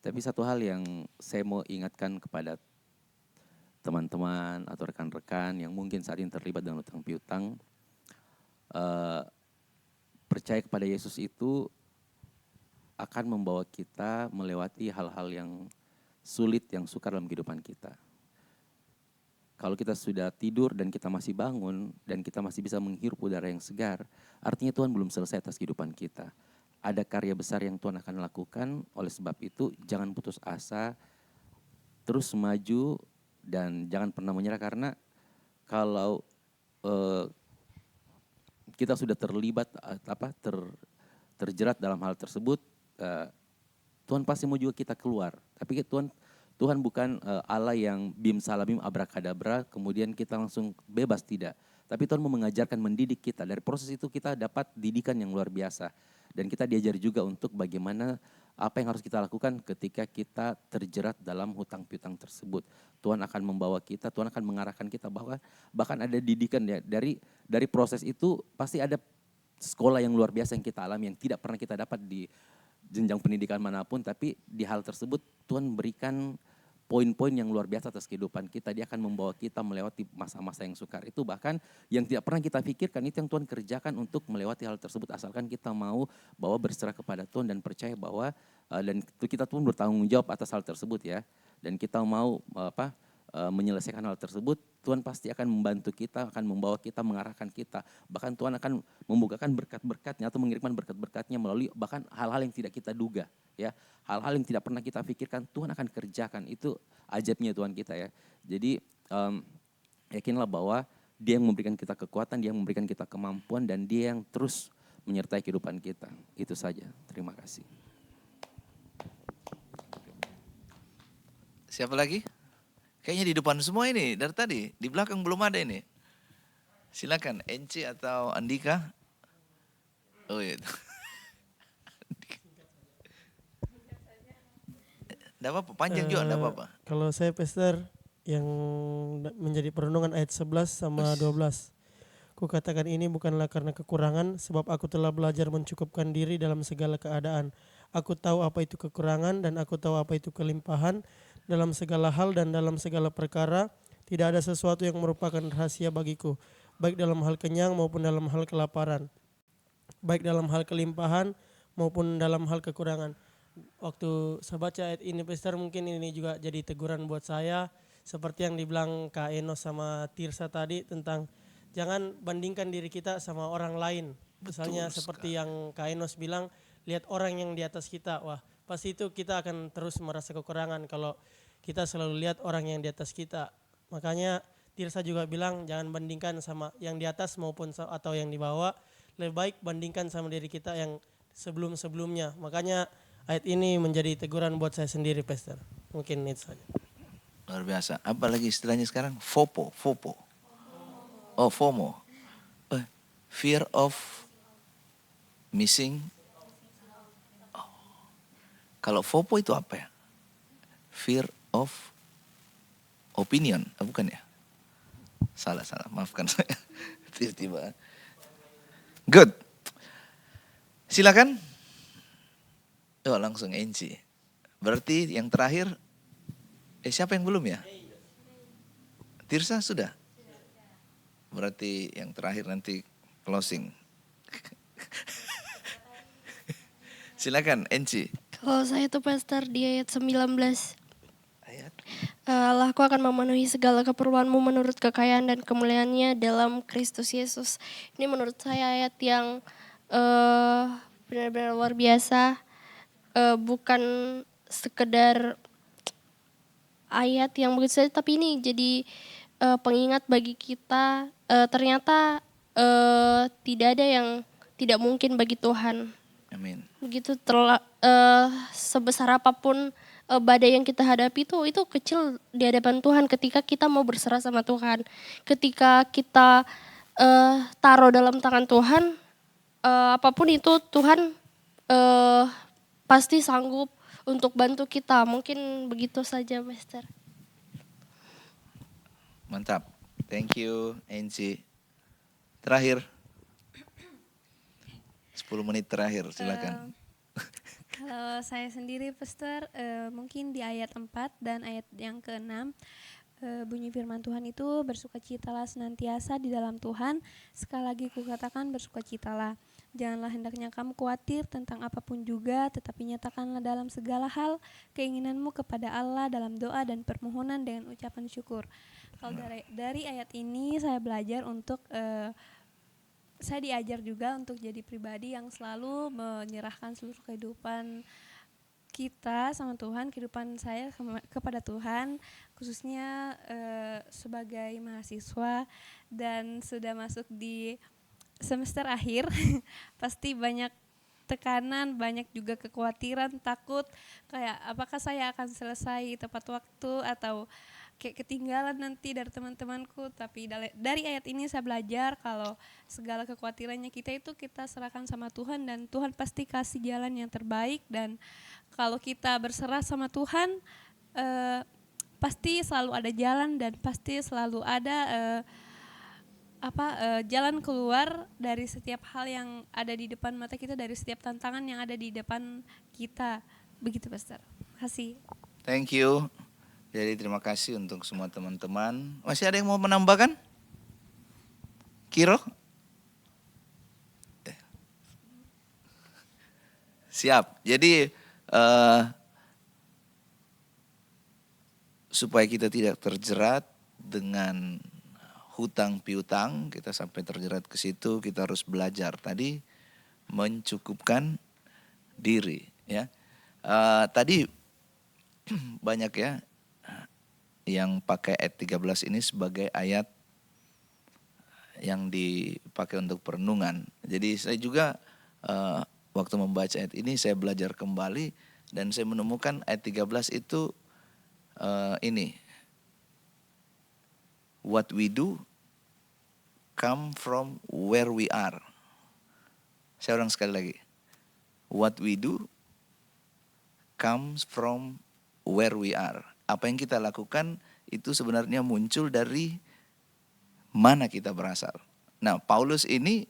Tapi satu hal yang saya mau ingatkan kepada teman-teman atau rekan-rekan yang mungkin saat ini terlibat dalam hutang piutang, percaya kepada Yesus itu akan membawa kita melewati hal-hal yang sulit, yang sukar dalam kehidupan kita. Kalau kita sudah tidur dan kita masih bangun dan kita masih bisa menghirup udara yang segar, artinya Tuhan belum selesai atas kehidupan kita. Ada karya besar yang Tuhan akan lakukan, oleh sebab itu jangan putus asa, terus maju dan jangan pernah menyerah, karena kalau kita sudah terlibat terjerat dalam hal tersebut, Tuhan pasti mau juga kita keluar. Tapi Tuhan bukan Allah yang bim salabim abrakadabra kemudian kita langsung bebas, tidak. Tapi Tuhan mau mengajarkan, mendidik kita. Dari proses itu kita dapat didikan yang luar biasa. Dan kita diajar juga untuk bagaimana apa yang harus kita lakukan ketika kita terjerat dalam hutang piutang tersebut. Tuhan akan membawa kita, Tuhan akan mengarahkan kita, bahkan ada didikan ya. Dari proses itu pasti ada sekolah yang luar biasa yang kita alami, yang tidak pernah kita dapat di jenjang pendidikan manapun. Tapi di hal tersebut Tuhan memberikan poin-poin yang luar biasa atas kehidupan kita. Dia akan membawa kita melewati masa-masa yang sukar itu, bahkan yang tidak pernah kita pikirkan, itu yang Tuhan kerjakan untuk melewati hal tersebut, asalkan kita mau bahwa berserah kepada Tuhan dan percaya bahwa dan kita pun bertanggung jawab atas hal tersebut ya. Dan kita mau menyelesaikan hal tersebut, Tuhan pasti akan membantu kita, akan membawa kita, mengarahkan kita. Bahkan Tuhan akan membukakan berkat-berkatnya atau mengirimkan berkat-berkatnya melalui bahkan hal-hal yang tidak kita duga. Ya, hal-hal yang tidak pernah kita pikirkan Tuhan akan kerjakan. Itu ajaibnya Tuhan kita ya. Jadi yakinlah bahwa Dia yang memberikan kita kekuatan, Dia yang memberikan kita kemampuan, dan Dia yang terus menyertai kehidupan kita. Itu saja. Terima kasih. Siapa lagi? Kayaknya di depan semua ini dari tadi. Di belakang belum ada ini. Silakan Enci atau Andika. Oh iya. Enggak apa-apa, panjang juga enggak apa-apa. Kalau saya Pastor yang menjadi perenungan ayat 11 sama 12. Kukatakan ini bukanlah karena kekurangan, sebab aku telah belajar mencukupkan diri dalam segala keadaan. Aku tahu apa itu kekurangan dan aku tahu apa itu kelimpahan. Dalam segala hal dan dalam segala perkara, tidak ada sesuatu yang merupakan rahasia bagiku, baik dalam hal kenyang maupun dalam hal kelaparan, baik dalam hal kelimpahan maupun dalam hal kekurangan. Waktu saya baca ayat ini, Pastor, mungkin ini juga jadi teguran buat saya, seperti yang dibilang Kak Enos sama Tirsa tadi tentang jangan bandingkan diri kita sama orang lain. Misalnya seperti yang Kak Enos bilang, lihat orang yang di atas kita, wah pasti itu kita akan terus merasa kekurangan kalau kita selalu lihat orang yang di atas kita. Makanya Tirsa juga bilang jangan bandingkan sama yang di atas maupun atau yang di bawah. Lebih baik bandingkan sama diri kita yang sebelum-sebelumnya. Makanya ayat ini menjadi teguran buat saya sendiri, Pastor. Mungkin itu saja. Luar biasa. Apa lagi istilahnya sekarang? FOMO. Oh, FOMO. Fear of missing. Oh. Kalau FOMO itu apa ya? Fear of opinion, bukan ya? Salah, maafkan saya. Tiba-tiba. Good. Silakan. Oh, langsung Enci. Berarti yang terakhir, siapa yang belum ya? Tirsa sudah? Berarti yang terakhir nanti closing. Silakan Enci. Kalau saya tuh Pastor di ayat 19. Allahku akan memenuhi segala keperluanmu menurut kekayaan dan kemuliaannya dalam Kristus Yesus. Ini menurut saya ayat yang benar-benar luar biasa. Bukan sekedar ayat yang begitu saja, tapi ini jadi pengingat bagi kita. Ternyata tidak ada yang tidak mungkin bagi Tuhan. Amin. Begitu sebesar apapun badai yang kita hadapi itu kecil di hadapan Tuhan ketika kita mau berserah sama Tuhan. Ketika kita taruh dalam tangan Tuhan, apapun itu Tuhan pasti sanggup untuk bantu kita. Mungkin begitu saja, Master. Mantap. Thank you, Enci. Terakhir. 10 menit terakhir, silakan. Kalau saya sendiri, Pastor, mungkin di ayat 4 dan ayat yang ke-6, bunyi firman Tuhan itu, bersukacitalah senantiasa di dalam Tuhan, sekali lagi kukatakan bersukacitalah. Janganlah hendaknya kamu khawatir tentang apapun juga, tetapi nyatakanlah dalam segala hal keinginanmu kepada Allah dalam doa dan permohonan dengan ucapan syukur. Kalau dari ayat ini saya belajar untuk saya diajar juga untuk jadi pribadi yang selalu menyerahkan seluruh kehidupan kita sama Tuhan, kehidupan saya kepada Tuhan, khususnya sebagai mahasiswa dan sudah masuk di semester akhir. Pasti banyak tekanan, banyak juga kekhawatiran, takut kayak apakah saya akan selesai tepat waktu atau kayak ketinggalan nanti dari teman-temanku. Tapi dari ayat ini saya belajar kalau segala kekhawatirannya kita serahkan sama Tuhan dan Tuhan pasti kasih jalan yang terbaik. Dan kalau kita berserah sama Tuhan, pasti selalu ada jalan dan pasti selalu ada jalan keluar dari setiap hal yang ada di depan mata kita, dari setiap tantangan yang ada di depan kita. Begitu, Pastor. Terima kasih. Thank you. Jadi terima kasih untuk semua teman-teman. Masih ada yang mau menambahkan? Kiro? Siap. Jadi supaya kita tidak terjerat dengan hutang piutang, kita sampai terjerat ke situ, kita harus belajar tadi mencukupkan diri. Ya, tadi banyak ya yang pakai ayat 13 ini sebagai ayat yang dipakai untuk perenungan. Jadi saya juga waktu membaca ayat ini saya belajar kembali dan saya menemukan ayat 13 itu ini. What we do come from where we are. Saya ulang sekali lagi. What we do comes from where we are. Apa yang kita lakukan itu sebenarnya muncul dari mana kita berasal. Nah, Paulus ini,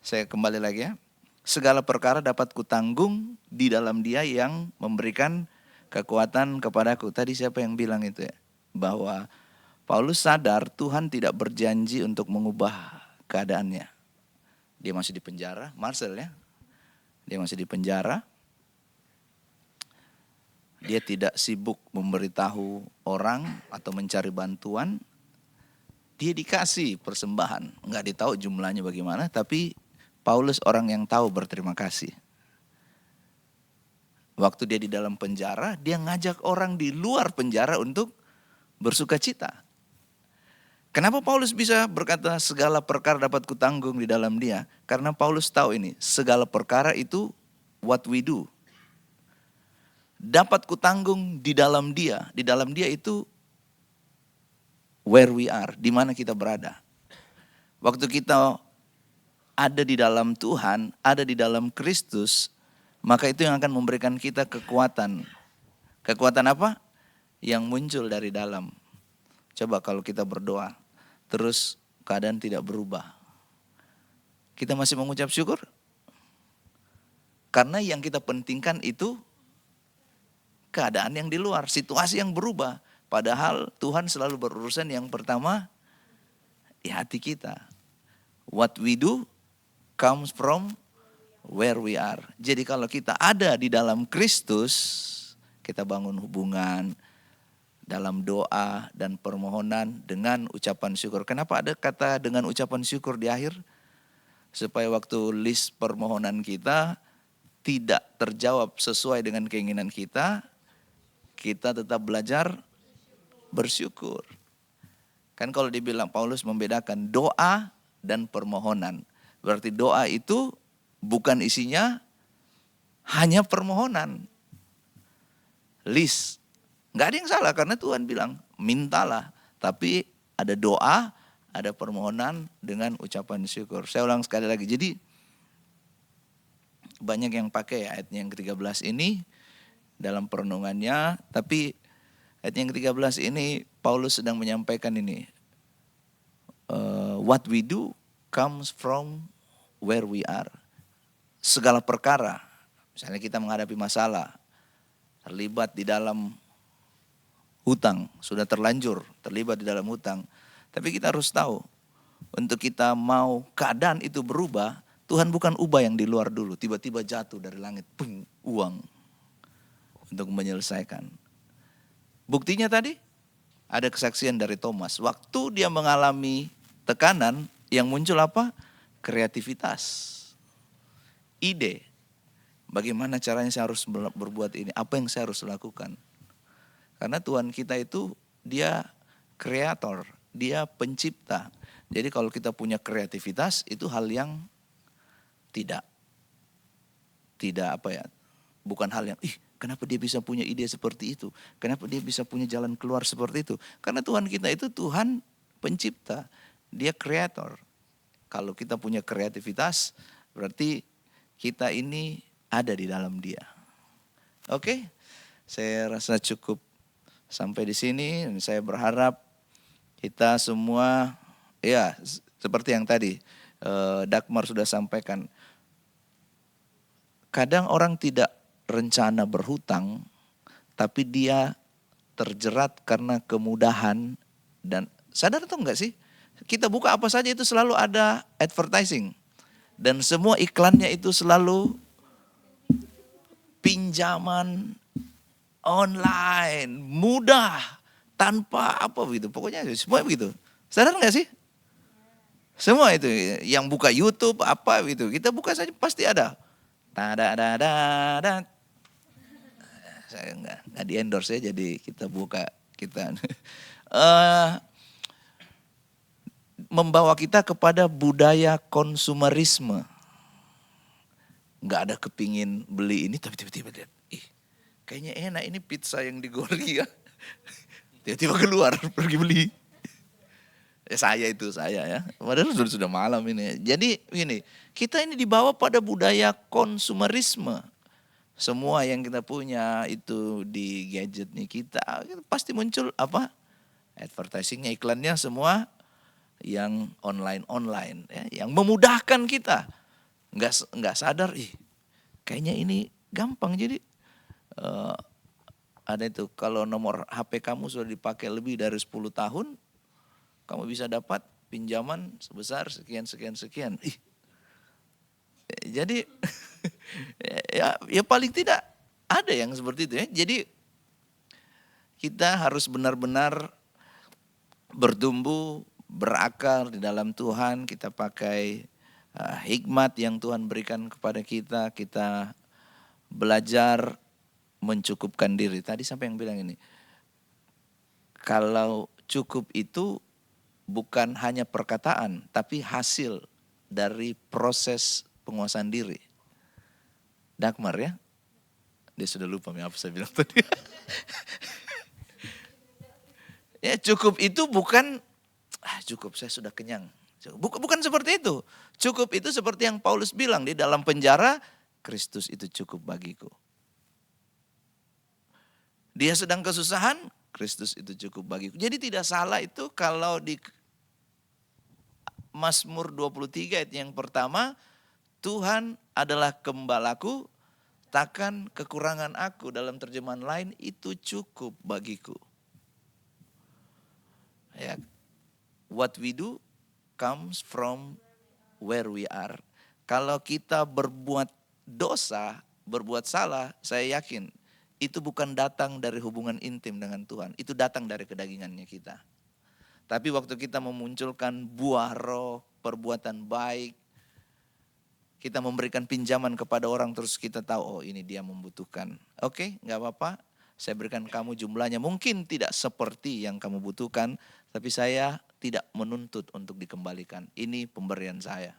saya kembali lagi ya, segala perkara dapat kutanggung di dalam Dia yang memberikan kekuatan kepadaku. Tadi siapa yang bilang itu ya? Bahwa Paulus sadar Tuhan tidak berjanji untuk mengubah keadaannya. Dia masih di penjara, Marcel ya. Dia masih di penjara. Dia tidak sibuk memberitahu orang atau mencari bantuan. Dia dikasih persembahan. Enggak ditahu jumlahnya bagaimana, tapi Paulus orang yang tahu berterima kasih. Waktu dia di dalam penjara, dia ngajak orang di luar penjara untuk bersuka cita. Kenapa Paulus bisa berkata segala perkara dapat kutanggung di dalam dia? Karena Paulus tahu ini, segala perkara itu what we do. Dapat kutanggung di dalam dia. Di dalam dia itu where we are, di mana kita berada. Waktu kita ada di dalam Tuhan, ada di dalam Kristus, maka itu yang akan memberikan kita kekuatan. Kekuatan apa? Yang muncul dari dalam. Coba kalau kita berdoa, terus keadaan tidak berubah. Kita masih mengucap syukur? Karena yang kita pentingkan itu keadaan yang di luar, situasi yang berubah. Padahal Tuhan selalu berurusan yang pertama di hati kita. What we do comes from where we are. Jadi kalau kita ada di dalam Kristus, kita bangun hubungan dalam doa dan permohonan dengan ucapan syukur. Kenapa ada kata dengan ucapan syukur di akhir? Supaya waktu list permohonan kita tidak terjawab sesuai dengan keinginan kita tetap belajar bersyukur. Kan kalau dibilang Paulus membedakan doa dan permohonan. Berarti doa itu bukan isinya hanya permohonan. List. Nggak ada yang salah karena Tuhan bilang mintalah. Tapi ada doa, ada permohonan dengan ucapan syukur. Saya ulang sekali lagi. Jadi banyak yang pakai ayat yang ke-13 ini dalam perenungannya. Tapi ayat yang ke-13 ini Paulus sedang menyampaikan ini. What we do comes from where we are. Segala perkara, misalnya kita menghadapi masalah, terlibat di dalam hutang, sudah terlanjur terlibat di dalam hutang. Tapi kita harus tahu, untuk kita mau keadaan itu berubah, Tuhan bukan ubah yang di luar dulu, tiba-tiba jatuh dari langit, pung, uang untuk menyelesaikan. Buktinya tadi, ada kesaksian dari Thomas. Waktu dia mengalami tekanan, yang muncul apa? Kreativitas. Ide, bagaimana caranya saya harus berbuat ini, apa yang saya harus lakukan. Karena Tuhan kita itu dia kreator, dia pencipta. Jadi kalau kita punya kreativitas itu hal yang tidak bukan hal yang kenapa dia bisa punya ide seperti itu, kenapa dia bisa punya jalan keluar seperti itu. Karena Tuhan kita itu Tuhan pencipta, dia kreator. Kalau kita punya kreativitas berarti kita ini ada di dalam dia. Oke, saya rasa cukup sampai di sini. Saya berharap kita semua, ya seperti yang tadi Dagmar sudah sampaikan. Kadang orang tidak rencana berhutang, tapi dia terjerat karena kemudahan. Dan sadar atau enggak sih? Kita buka apa saja itu selalu ada advertising. Dan semua iklannya itu selalu pinjaman online, mudah, tanpa apa begitu. Pokoknya semua begitu. Sadar nggak sih? Semua itu yang buka YouTube apa gitu. Kita buka saja pasti ada. Saya nggak di endorse ya, jadi kita buka kita. Membawa kita kepada budaya konsumerisme. Nggak ada kepingin beli ini, tapi tiba-tiba lihat, kayaknya enak ini pizza yang digoreng ya. Tiba-tiba keluar pergi beli. Saya ya. Padahal sudah malam ini. Jadi ini, kita ini dibawa pada budaya konsumerisme. Semua yang kita punya itu di gadget nih kita pasti muncul apa? Advertisingnya, iklannya semua yang online ya, yang memudahkan kita. Nggak sadar, kayaknya ini gampang. Jadi ada itu, kalau nomor HP kamu sudah dipakai lebih dari 10 tahun, kamu bisa dapat pinjaman sebesar sekian. Jadi ya paling tidak ada yang seperti itu ya. Jadi kita harus benar-benar bertumbuh, berakar di dalam Tuhan. Kita pakai hikmat yang Tuhan berikan kepada kita. Kita belajar mencukupkan diri. Tadi sampai yang bilang ini, kalau cukup itu bukan hanya perkataan, tapi hasil dari proses penguasaan diri. Dagmar ya, dia sudah lupa apa saya bilang tadi. Ya cukup itu bukan, cukup saya sudah kenyang. Bukan seperti itu. Cukup itu seperti yang Paulus bilang di dalam penjara, Kristus itu cukup bagiku. Dia sedang kesusahan, Kristus itu cukup bagiku. Jadi tidak salah itu kalau di Mazmur 23 ayat yang pertama, Tuhan adalah gembalaku, takkan kekurangan aku. Dalam terjemahan lain, itu cukup bagiku. Ya, what we do comes from where we are. Kalau kita berbuat dosa, berbuat salah, saya yakin itu bukan datang dari hubungan intim dengan Tuhan. Itu datang dari kedagingannya kita. Tapi waktu kita memunculkan buah roh, perbuatan baik, kita memberikan pinjaman kepada orang terus kita tahu, oh ini dia membutuhkan. Oke, gak apa-apa, saya berikan kamu jumlahnya. Mungkin tidak seperti yang kamu butuhkan, tapi saya tidak menuntut untuk dikembalikan. Ini pemberian saya.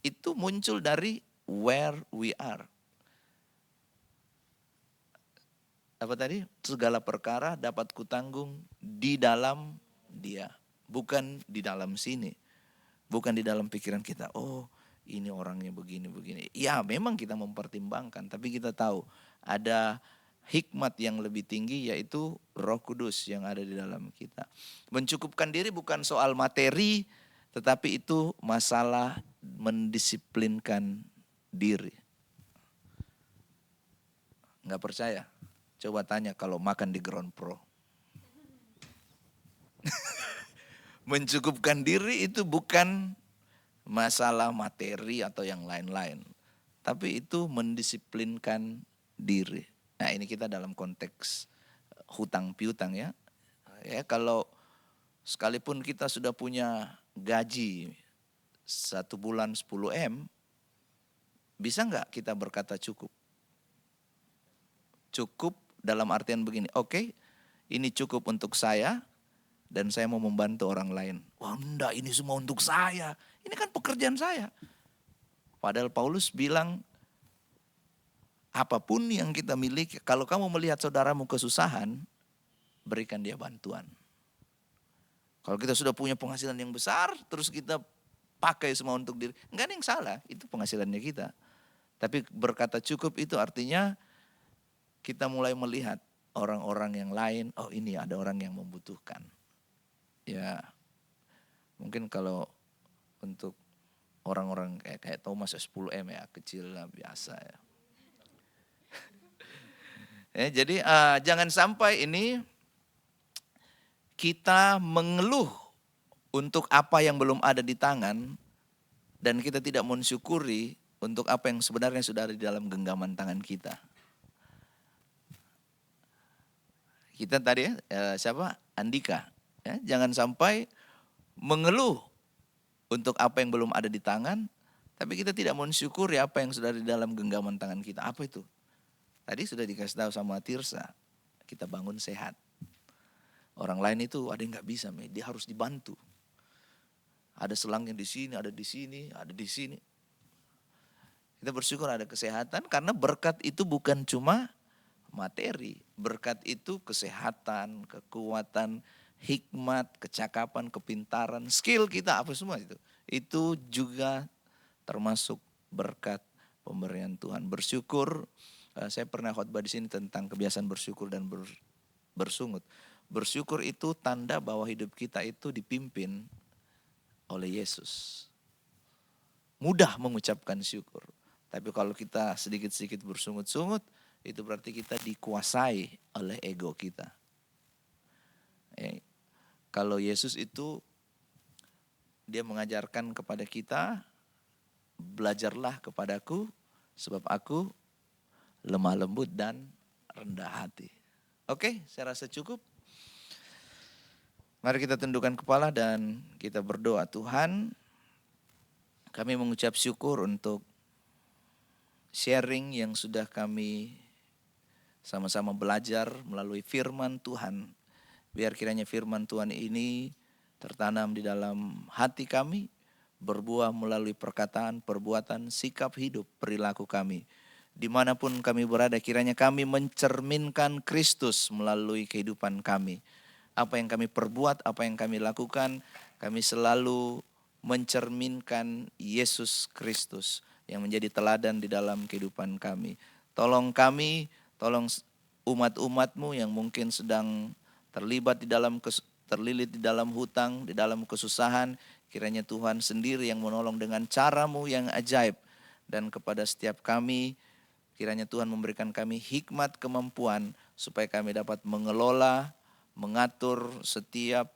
Itu muncul dari where we are. Apa tadi? Segala perkara dapat kutanggung di dalam Dia. Bukan di dalam sini. Bukan di dalam pikiran kita. Oh ini orangnya begini-begini. Ya memang kita mempertimbangkan. Tapi kita tahu ada hikmat yang lebih tinggi, yaitu Roh Kudus yang ada di dalam kita. Mencukupkan diri bukan soal materi, tetapi itu masalah mendisiplinkan diri. Nggak percaya? Coba tanya kalau makan di Ground Pro. Mencukupkan diri itu bukan masalah materi atau yang lain-lain, tapi itu mendisiplinkan diri. Nah ini kita dalam konteks hutang piutang ya. Ya kalau sekalipun kita sudah punya gaji 1 bulan 10 M, bisa nggak kita berkata cukup? Cukup dalam artian begini, oke, ini cukup untuk saya dan saya mau membantu orang lain. Wah enggak, ini semua untuk saya. Ini kan pekerjaan saya. Padahal Paulus bilang, apapun yang kita miliki, kalau kamu melihat saudaramu kesusahan, berikan dia bantuan. Kalau kita sudah punya penghasilan yang besar, terus kita pakai semua untuk diri, enggak ada yang salah, itu penghasilannya kita. Tapi berkata cukup itu artinya kita mulai melihat orang-orang yang lain, oh ini ada orang yang membutuhkan. Ya, mungkin kalau untuk orang-orang kayak Thomas 10 M ya, kecil lah biasa ya. Jadi jangan sampai ini kita mengeluh untuk apa yang belum ada di tangan dan kita tidak mensyukuri untuk apa yang sebenarnya sudah ada di dalam genggaman tangan kita. Kita tadi siapa? Andika. Ya, jangan sampai mengeluh untuk apa yang belum ada di tangan, tapi kita tidak mensyukuri apa yang sudah ada di dalam genggaman tangan kita. Apa itu? Tadi sudah dikasih tahu sama Tirsa, kita bangun sehat. Orang lain itu ada yang nggak bisa, dia harus dibantu. Ada selangnya di sini, ada di sini, ada di sini. Kita bersyukur ada kesehatan karena berkat itu bukan cuma materi. Berkat itu kesehatan, kekuatan, hikmat, kecakapan, kepintaran, skill kita apa semua itu. Itu juga termasuk berkat pemberian Tuhan. Bersyukur. Saya pernah khotbah di sini tentang kebiasaan bersyukur dan bersungut. Bersyukur itu tanda bahwa hidup kita itu dipimpin oleh Yesus. Mudah mengucapkan syukur. Tapi kalau kita sedikit-sedikit bersungut-sungut, itu berarti kita dikuasai oleh ego kita. Kalau Yesus itu, dia mengajarkan kepada kita, belajarlah kepadaku sebab aku lemah lembut dan rendah hati. Oke, saya rasa cukup. Mari kita tundukkan kepala dan kita berdoa. Tuhan, kami mengucap syukur untuk sharing yang sudah kami sama-sama belajar melalui firman Tuhan. Biar kiranya firman Tuhan ini tertanam di dalam hati kami, berbuah melalui perkataan, perbuatan, sikap hidup, perilaku kami. Dimanapun kami berada, kiranya kami mencerminkan Kristus melalui kehidupan kami. Apa yang kami perbuat, apa yang kami lakukan, kami selalu mencerminkan Yesus Kristus yang menjadi teladan di dalam kehidupan kami. Tolong kami, tolong umat-umat-Mu yang mungkin sedang terlibat terlilit di dalam hutang, di dalam kesusahan. Kiranya Tuhan sendiri yang menolong dengan cara-Mu yang ajaib. Dan kepada setiap kami, kiranya Tuhan memberikan kami hikmat kemampuan supaya kami dapat mengelola, mengatur setiap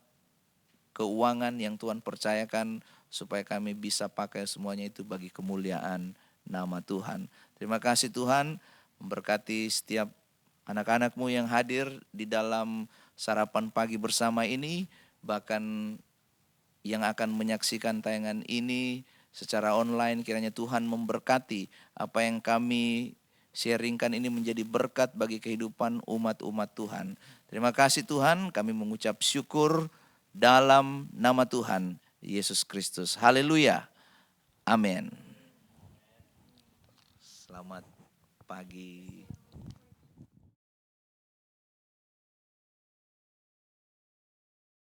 keuangan yang Tuhan percayakan supaya kami bisa pakai semuanya itu bagi kemuliaan nama Tuhan. Terima kasih Tuhan, memberkati setiap anak-anak-Mu yang hadir di dalam sarapan pagi bersama ini, bahkan yang akan menyaksikan tayangan ini secara online. Kiranya Tuhan memberkati apa yang kami sharingkan ini menjadi berkat bagi kehidupan umat-umat Tuhan. Terima kasih Tuhan, kami mengucap syukur dalam nama Tuhan Yesus Kristus. Haleluya. Amin. Selamat pagi.